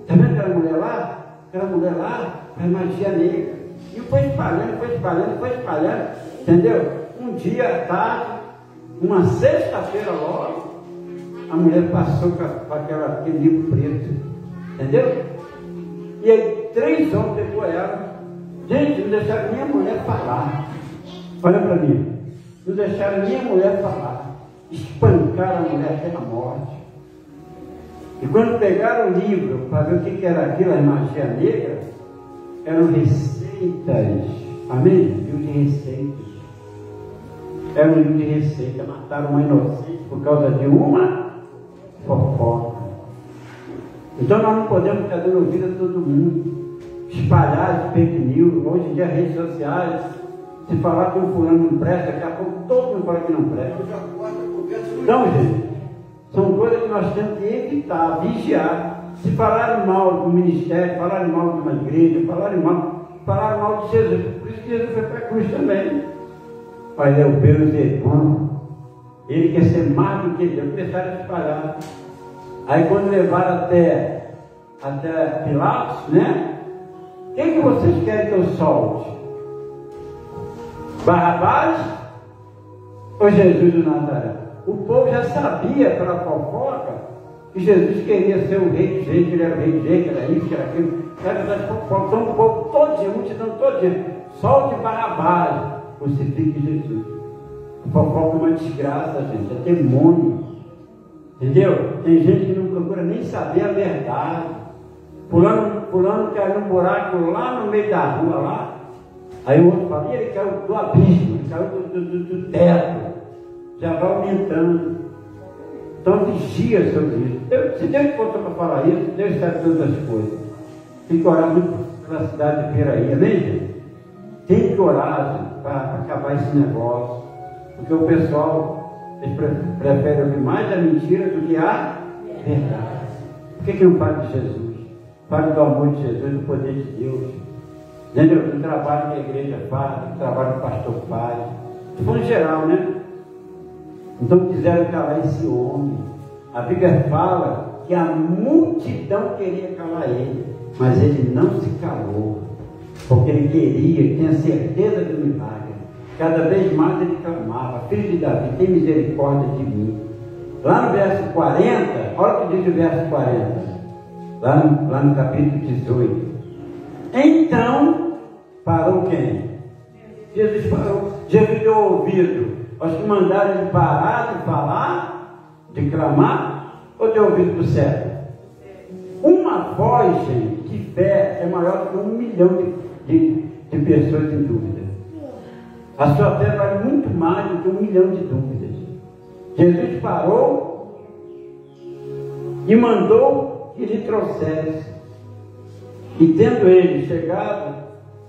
[SPEAKER 1] Tá vendo aquela mulher lá? Aquela mulher lá faz magia negra. E foi espalhando, entendeu? Um dia à tarde, uma sexta-feira logo, a mulher passou com aquele livro preto, entendeu? E aí 3 homens pegou ela. Gente, não deixaram nem a mulher falar. Olha para mim, não deixaram nem a mulher falar. Espancaram a mulher até a morte. E quando pegaram o livro para ver o que era aquilo, a magia negra, eram receitas. Amém? Livro de receitas. Era um livro de receita. Mataram uma inocente por causa de uma fofoca. Então nós não podemos ficar dando ouvido a todo mundo, espalhar fake news. Hoje em dia, redes sociais, se falar que um fulano não presta, daqui a pouco todo mundo fala que não presta. Então, gente, são coisas que nós temos que evitar, vigiar. Se falarem mal do ministério, falarem mal de uma igreja, falarem mal de Jesus, por isso que Jesus foi para a cruz também. Pai, ele é o Beelzebub, ele quer ser mais do que Deus. Começaram a espalhar. Aí quando levaram até Pilatos, né? Quem que vocês querem que eu solte? Barrabás ou Jesus de Nazaré? O povo já sabia pela fofoca que Jesus queria ser o rei de gente, ele era o rei de gente, era isso, era aquilo. Faltou um povo todinho, multidão todinha. Solte Barrabás, crucifique Jesus. A fofoca é uma desgraça, gente, é demônio. Entendeu? Tem gente que não procura nem saber a verdade. Fulano caiu num buraco lá no meio da rua lá. Aí o outro fala, ele caiu do abismo, ele caiu do teto. Já vai aumentando. Então vigia sobre isso. Se Deus conta para falar isso, Deus sabe todas as coisas. Tem que orar muito pela cidade de Piraí, amém, gente? Tem que orar para acabar esse negócio. Porque o pessoal prefere ouvir mais a mentira do que a verdade. Por que não fala de Jesus? Fala do amor de Jesus, do poder de Deus. Entendeu? Do trabalho que a igreja faz, do trabalho que o pastor faz. Estou falando em geral, né? Então quiseram calar esse homem. A Bíblia fala que a multidão queria calar ele, mas ele não se calou, porque ele queria, tinha certeza do milagre. Cada vez mais ele clamava, filho de Davi, tem misericórdia de mim. Lá no verso 40, olha o que diz o verso 40, lá no capítulo 18. Então, parou quem? Jesus parou. Jesus deu ouvido aos que mandaram ele parar de falar, de clamar, ou deu ouvido para o céu? Uma voz, gente, de fé é maior que 1 milhão de pessoas em dúvida. A sua fé vale muito mais do que 1 milhão de dúvidas. Jesus parou e mandou que lhe trouxesse. E tendo ele chegado,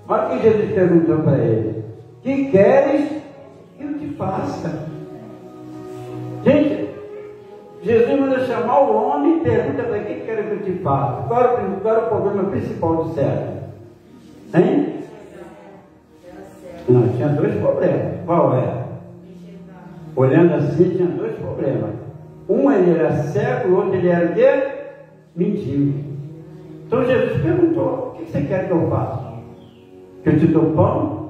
[SPEAKER 1] olha o que Jesus perguntou para ele: que queres que eu te faça? Gente, Jesus manda chamar o homem e pergunta para quem quer que eu te faça. Qual era o problema principal do cego? Hein? Não, tinha dois problemas. Qual era? Olhando assim, tinha dois problemas. Um, ele era cego, o outro, ele era o quê? Mendigo. Então Jesus perguntou: o que você quer que eu faça? Que eu te dou pão?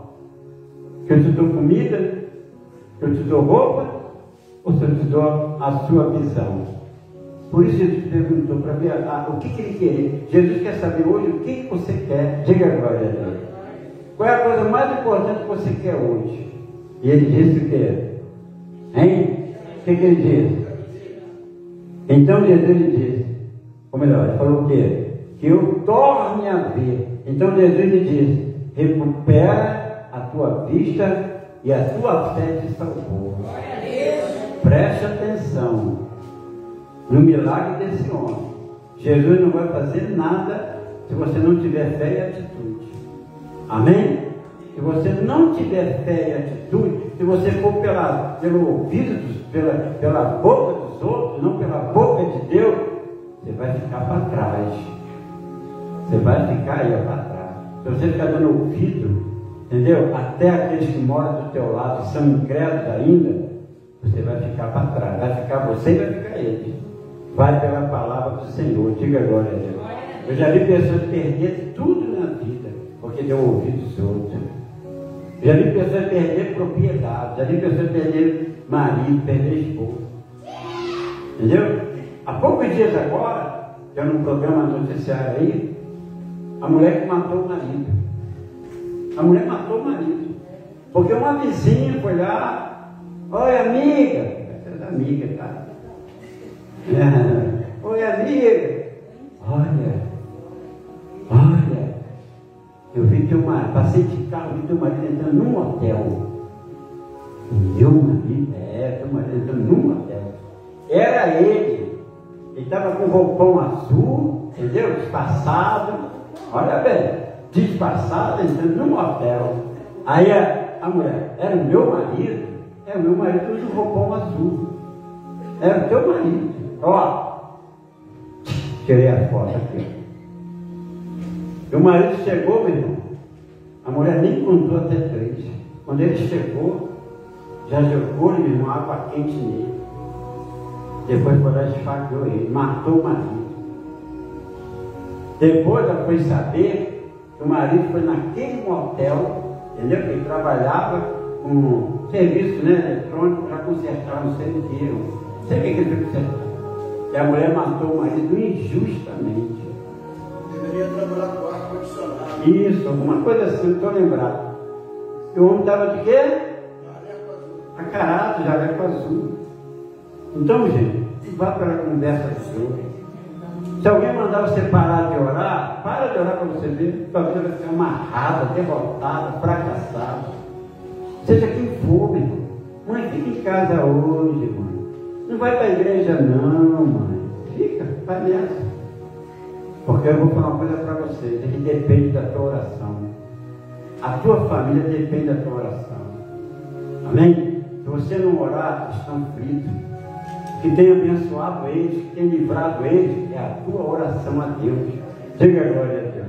[SPEAKER 1] Que eu te dou comida? Que eu te dou roupa? Ou se eu te dou a sua visão? Por isso Jesus perguntou para ver o que ele queria. Jesus quer saber hoje o que você quer. Diga agora a Deus. Qual é a coisa mais importante que você quer hoje? E ele disse o quê? Hein? O que ele disse? Então Jesus lhe disse, ou melhor, ele falou o quê? Que eu torne a ver. Então Jesus lhe disse: recupera a tua vista e a tua fé te salvou. Preste atenção no milagre desse homem. Jesus não vai fazer nada se você não tiver fé e atitude. Amém? Se você não tiver fé e atitude, se você for pelo ouvido, pela boca dos outros, não pela boca de Deus, você vai ficar para trás. Você vai ficar aí para trás. Se você ficar dando ouvido, entendeu? Até aqueles que moram do teu lado são incrédulos ainda, você vai ficar para trás. Vai ficar você e vai ficar ele. Vai pela palavra do Senhor. Diga glória a Deus. Eu já vi pessoas perder tudo na vida porque deu ouvido aos outros. Já vi pessoas perder propriedade. Já vi pessoas perder marido, perder esposa. Entendeu? Há poucos dias agora, tem um programa noticiário aí, a mulher que matou o marido. A mulher matou o marido. Porque uma vizinha foi lá: oi, amiga. Essa é amiga, tá? Oi, amiga. Olha, eu vi teu marido, passei de carro, vi teu marido entrando num hotel. Meu marido? Teu marido entrando num hotel. Era ele. Ele estava com um roupão azul, entendeu? Disfarçado. Olha bem, disfarçado, entrando num hotel. Aí a mulher: era o meu marido? É, o meu marido usa um roupão azul. Era o teu marido. Ó, tirei a foto aqui. E o marido chegou, meu irmão. A mulher nem contou até 3. Quando ele chegou, já jogou, meu irmão, água quente nele. Depois foi lá e esfaqueou ele, matou o marido. Depois ela foi saber que o marido foi naquele motel, entendeu? Que ele trabalhava com serviço, né, eletrônico para consertar no centro inteiro. Não sei o que ele foi consertar. E a mulher matou o marido injustamente.
[SPEAKER 5] Deveria trabalhar com ar-condicionado.
[SPEAKER 1] Isso, alguma coisa assim, não estou lembrado. E o homem estava de quê? A caráter, jaleco azul. Então, gente, vá pela conversa do Senhor. Se alguém mandar você parar de orar, para de orar para você ver. Sua vida vai ficar amarrada, derrotada, fracassada. Seja quem for, meu irmão. Mãe, fica em casa hoje, mãe. Não vai para a igreja não, mãe. Fica, vai nessa. Porque eu vou falar uma coisa para vocês, que depende da tua oração. A tua família depende da tua oração. Amém? Se você não orar, estão fritos. Que tem abençoado eles, que tem livrado eles, é a tua oração a Deus. Diga glória a Deus.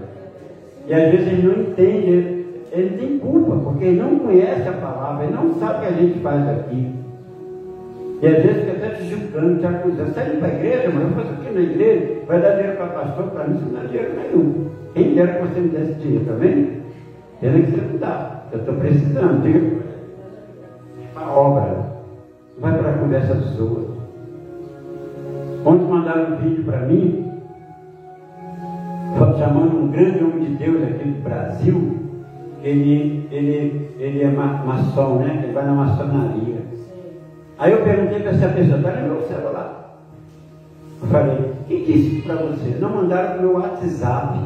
[SPEAKER 1] E às vezes eles não entendem, ele tem culpa, porque ele não conhece a palavra, ele não sabe o que a gente faz aqui. E às vezes fica até te julgando, te acusando. Você vai para a igreja, mas eu faço aqui na igreja, vai dar dinheiro para pastor, para mim, isso não dá dinheiro nenhum. Quem dera que você me desse dinheiro, tá vendo? Tem que você não dá. Eu estou precisando, diga. A obra. Vai para a conversa dos outros. Ontem mandaram um vídeo para mim, chamando um grande homem de Deus aqui do Brasil. Ele é maçom, né? Ele vai na maçonaria. Aí eu perguntei para essa pessoa: está no meu celular? Eu falei: quem disse isso para você? Não, mandaram para o meu WhatsApp.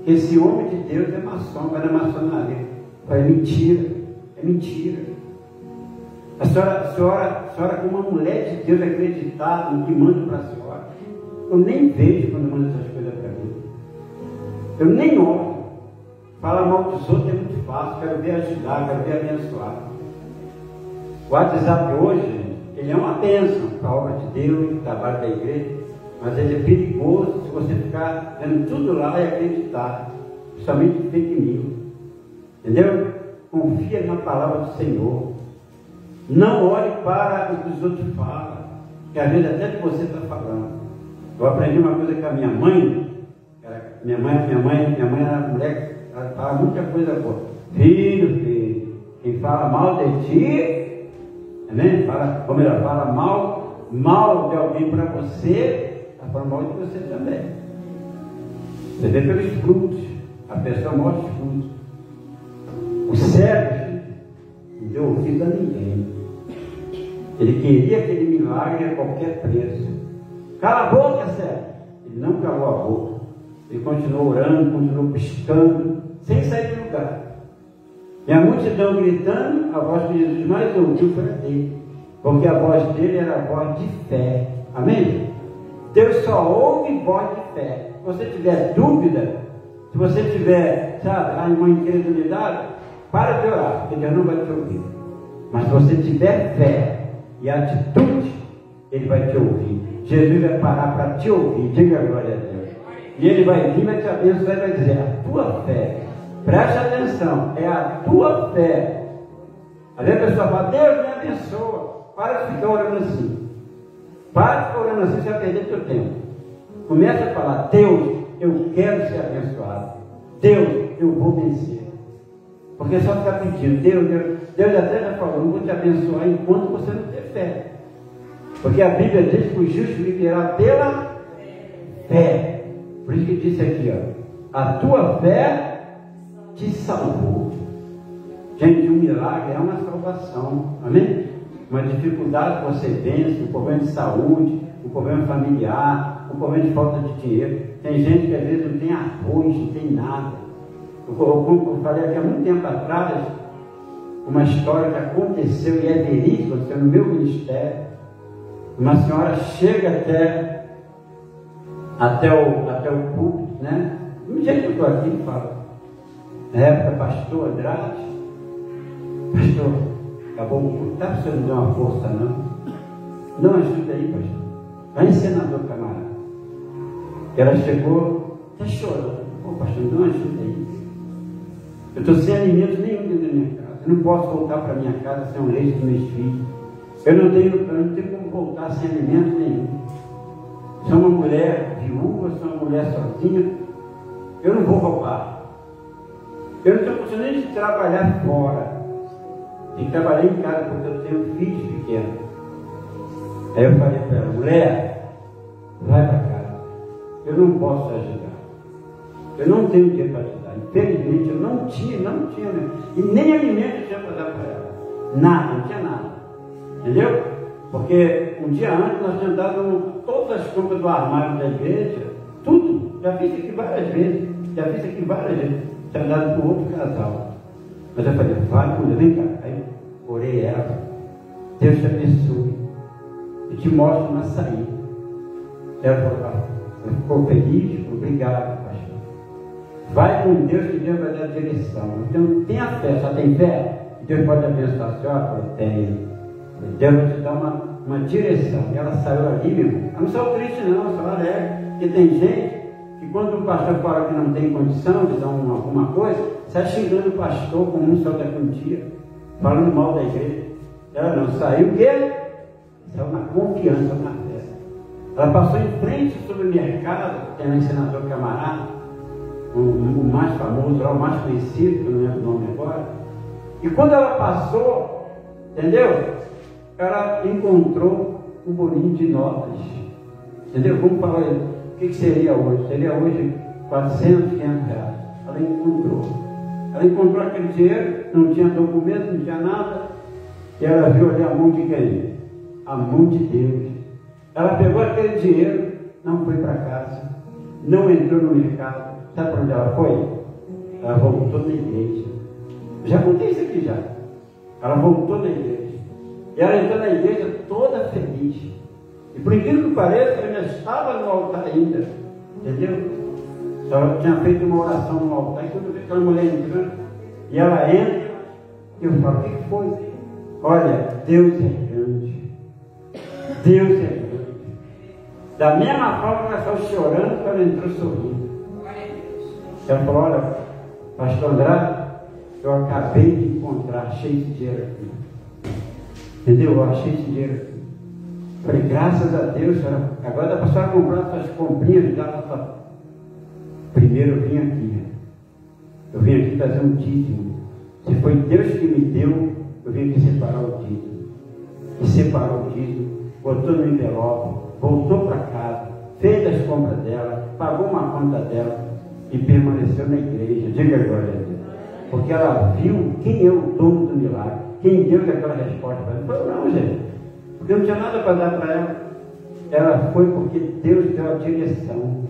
[SPEAKER 1] Esse homem de Deus é maçom, vai na maçonaria. Eu falei: mentira, é mentira. A senhora como uma mulher de Deus acreditada no que manda para a senhora. Eu nem vejo quando manda essas coisas para mim. Eu nem olho. Falar mal dos outros é muito fácil. Quero ver ajudar, quero ver abençoar. O WhatsApp hoje, ele é uma bênção para a obra de Deus, o trabalho da igreja, mas ele é perigoso se você ficar vendo tudo lá e acreditar, principalmente fake news. Entendeu? Confia na palavra do Senhor. Não olhe para o que os outros falam, que às vezes até que você está falando. Eu aprendi uma coisa com a minha mãe. Minha mãe era uma mulher, ela fala muita coisa boa. Filho, quem fala mal de ti, amém? Como ela fala mal de alguém para você, ela fala mal de você também. Você vê pelos frutos, a pessoa mostra os frutos. O cego não deu ouvido a ninguém. Ele queria aquele milagre a qualquer preço. Cala a boca, cego. Ele não calou a boca. Ele continuou orando, continuou piscando, sem sair do lugar. E a multidão gritando, a voz que Jesus mais ouviu foi a dele. Porque a voz dele era a voz de fé. Amém? Deus só ouve voz de fé. Se você tiver dúvida, se você tiver, sabe, uma incredulidade, para de orar, porque Deus não vai te ouvir. Mas se você tiver fé e atitude, Ele vai te ouvir. Jesus vai parar para te ouvir. Diga a glória a Deus. E Ele vai vir, vai te abençoar e vai dizer: a tua fé, preste atenção, é a tua fé. Às vezes a pessoa fala: Deus me abençoa. Para de ficar orando assim. Para de ficar orando assim, você vai perder teu tempo. Comece a falar: Deus, eu quero ser abençoado. Deus, eu vou vencer. Porque só ficar pedindo: Deus até já falou: não vou te abençoar enquanto você não ter fé. Porque a Bíblia diz que o justo viverá pela fé. Por isso que disse aqui, ó: a tua fé te salvou. Gente, um milagre é uma salvação. Amém? Uma dificuldade você vence, um problema de saúde, um problema familiar, um problema de falta de dinheiro. Tem gente que às vezes não tem arroz, não tem nada. Eu falei aqui há muito tempo atrás uma história que aconteceu e é verídica, aconteceu no meu ministério. Uma senhora chega até o púlpito, né? Um jeito que eu estou aqui e falo: na época, pastor Andrade, pastor, acabou o culto, tá precisando de uma força, não? Não ajuda aí, pastor. Vai em senador, camarada. E ela chegou até chorando: pô, pastor, não ajuda aí. Eu estou sem alimento nenhum dentro da minha casa. Eu não posso voltar para minha casa sem o leite dos meus filhos. Eu não tenho como voltar sem alimento nenhum. Sou uma mulher viúva, sou uma mulher sozinha. Eu não vou roubar. Eu não estou conseguindo nem de trabalhar fora. Tem que trabalhar em casa porque eu tenho filhos pequenos. Aí eu falei para ela: mulher, vai para casa. Eu não posso te ajudar. Eu não tenho dinheiro para ajudar. Infelizmente eu não tinha mesmo. E nem alimento eu tinha para dar para ela. Nada, não tinha nada. Entendeu? Porque um dia antes nós tínhamos dado todas as compras do armário da igreja, tudo. Já fiz aqui várias vezes. Tinha dado para outro casal. Mas eu falei: vai, mulher, vem cá. Aí orei ela: Deus te abençoe e te mostre uma saída. Ela ficou feliz: obrigado, pastor. Vai com Deus, que Deus vai dar direção. Então tenha fé. Só tem fé? Deus pode abençoar a senhora? Eu tenho. Deus vai te dar uma direção. E ela saiu ali, meu irmão. Ela não saiu triste, não, ela saiu alegre. Porque tem gente que, quando o pastor fala que não tem condição de dar alguma coisa, sai xingando o pastor como um só daqui um dia, falando mal da igreja. Ela não saiu, o quê? Saiu na confiança, na fé. Ela passou em frente sobre o mercado, que tem lá em Senador Camarada, o mais famoso, o mais conhecido, que eu não lembro o nome agora. E quando ela passou, entendeu? Ela encontrou um bolinho de notas. Entendeu? Como falar, o que seria hoje? Seria hoje 400, 500 reais. Ela encontrou aquele dinheiro, não tinha documento, não tinha nada. E ela viu ali a mão de quem? A mão de Deus. Ela pegou aquele dinheiro, não foi para casa, não entrou no mercado. Sabe para onde ela foi? Ela voltou na igreja. Já contei isso aqui já. Ela voltou na igreja. E ela entrou na igreja toda feliz. E por incrível que pareça, ela ainda estava no altar ainda. Entendeu? Ela tinha feito uma oração no altar. E quando vê aquela mulher entrando, e ela entra, e eu falo: o que foi? Olha, Deus é grande. Deus é grande. Da mesma forma que ela saiu chorando quando entrou sorrindo. Ela falou, olha, pastor Andrade, eu acabei de encontrar, achei esse dinheiro aqui. Entendeu? Eu achei esse dinheiro aqui. Falei, graças a Deus, senhora, agora dá para a senhora comprar suas comprinhas. Primeiro eu vim aqui. Eu vim aqui fazer um dízimo. Se foi Deus que me deu, eu vim aqui separar o dízimo. E separou o dízimo, botou no envelope, voltou para casa, fez as compras dela, pagou uma conta dela e permaneceu na igreja. Diga glória a Deus. Porque ela viu quem é o dono do milagre, quem deu aquela resposta para ela. Não foi não, gente. Porque não tinha nada para dar para ela. Ela foi porque Deus deu a direção.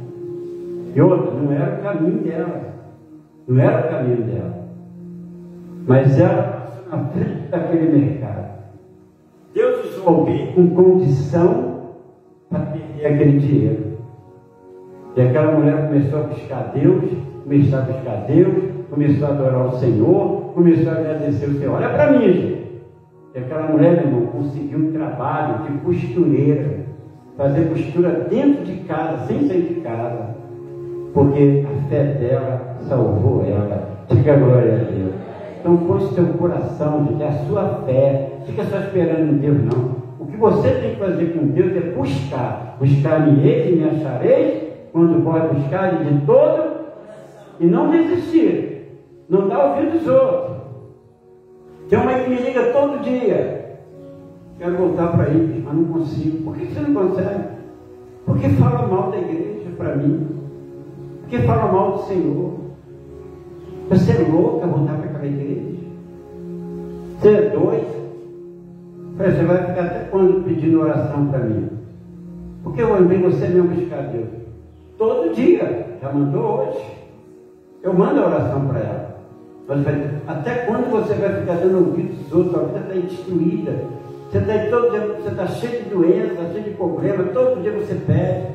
[SPEAKER 1] E outra, não era o caminho dela. Não era o caminho dela. Mas ela passou na frente daquele mercado. Deus usou alguém com condição para perder aquele dinheiro. E aquela mulher começou a buscar Deus, começou a adorar o Senhor, começou a agradecer o Senhor. Olha para mim, gente. E aquela mulher, meu irmão, conseguiu um trabalho de costureira, fazer costura dentro de casa, sem sair de casa, porque a fé dela salvou ela. Diga glória a Deus. Então põe seu coração, gente, é a sua fé. Fica só esperando em Deus, não. O que você tem que fazer com Deus é buscar. Buscar-me e me achareis, quando pode buscar de todo, e não desistir. Não dá ouvido dos outros. Tem uma que me liga todo dia. Quero voltar para aí, mas não consigo. Por que você não consegue? Porque fala mal da igreja para mim. Porque fala mal do Senhor. Você é louca voltar para aquela igreja? Você é doido? Você vai ficar até quando pedindo oração para mim? Porque eu mandei você mesmo buscar Deus. Todo dia. Já mandou hoje. Eu mando a oração para ela. Até quando você vai ficar dando ouvido dos outros? A vida está destruída. Você está cheio de doença, cheio de problema. Todo dia você pede.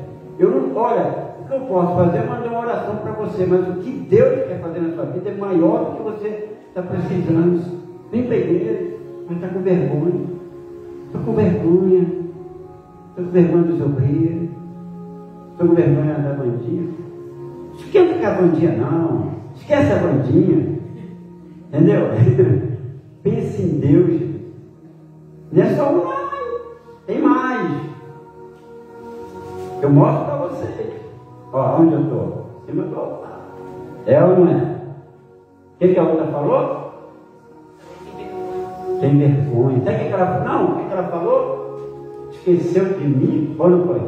[SPEAKER 1] Olha, o que eu posso fazer é mandar uma oração para você. Mas o que Deus quer fazer na sua vida é maior do que você está precisando. Vem para a igreja, mas está com vergonha. Estou com vergonha. Estou com vergonha dos obreiros. Estou com vergonha da bandinha. Esquenta com a bandinha, não. Esquece a bandinha. Entendeu? Pense em Deus. Não é só um, não. Tem mais. Eu mostro para vocês. Ó, onde eu estou? Em cima do altar. É ou não é? O que a outra falou? Tem vergonha. Sabe o que ela falou? Não, o que ela falou? Esqueceu de mim? Ou não foi?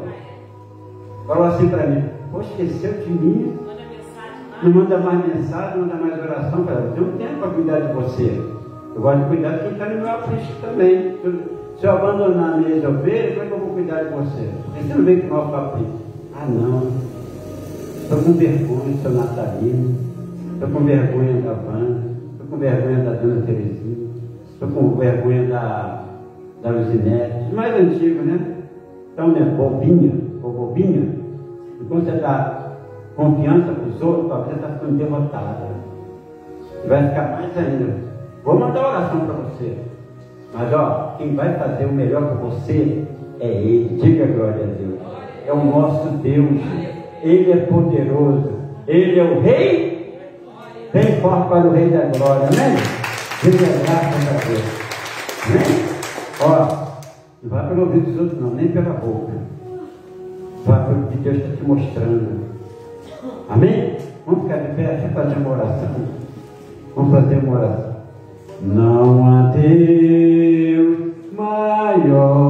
[SPEAKER 1] Falou assim para mim. Pô, esqueceu de mim? Não manda mais mensagem, não manda mais oração para ela. Eu tenho tempo para cuidar de você. Eu gosto de cuidar de quem está no meu aprisco também. Se eu abandonar a minha ovelha, como é que eu vou cuidar de você? Você não vem com o nosso aprisco. Ah, não. Estou com vergonha do seu Natalino. Estou com vergonha da Wanda. Estou com vergonha da Dona Terezinha. Estou com vergonha da Luzinete. Mais antigo, né? Então, né? Bobinha. Ou bobinha. Enquanto você dá confiança para os outros, você está ficando derrotada. E vai ficar mais ainda. Vou mandar oração para você. Mas, ó, quem vai fazer o melhor para você é Ele. Diga glória a Deus. É o nosso Deus. Ele é poderoso. Ele é o Rei. Bem forte para o Rei da Glória. Amém? Diga graças a Deus. Amém? Ó, não vai pelo ouvido dos outros, não, nem pela boca. Vai pelo que Deus está te mostrando. Amém? Vamos ficar de pé até fazer uma oração. Vamos fazer uma oração. Não há Deus maior.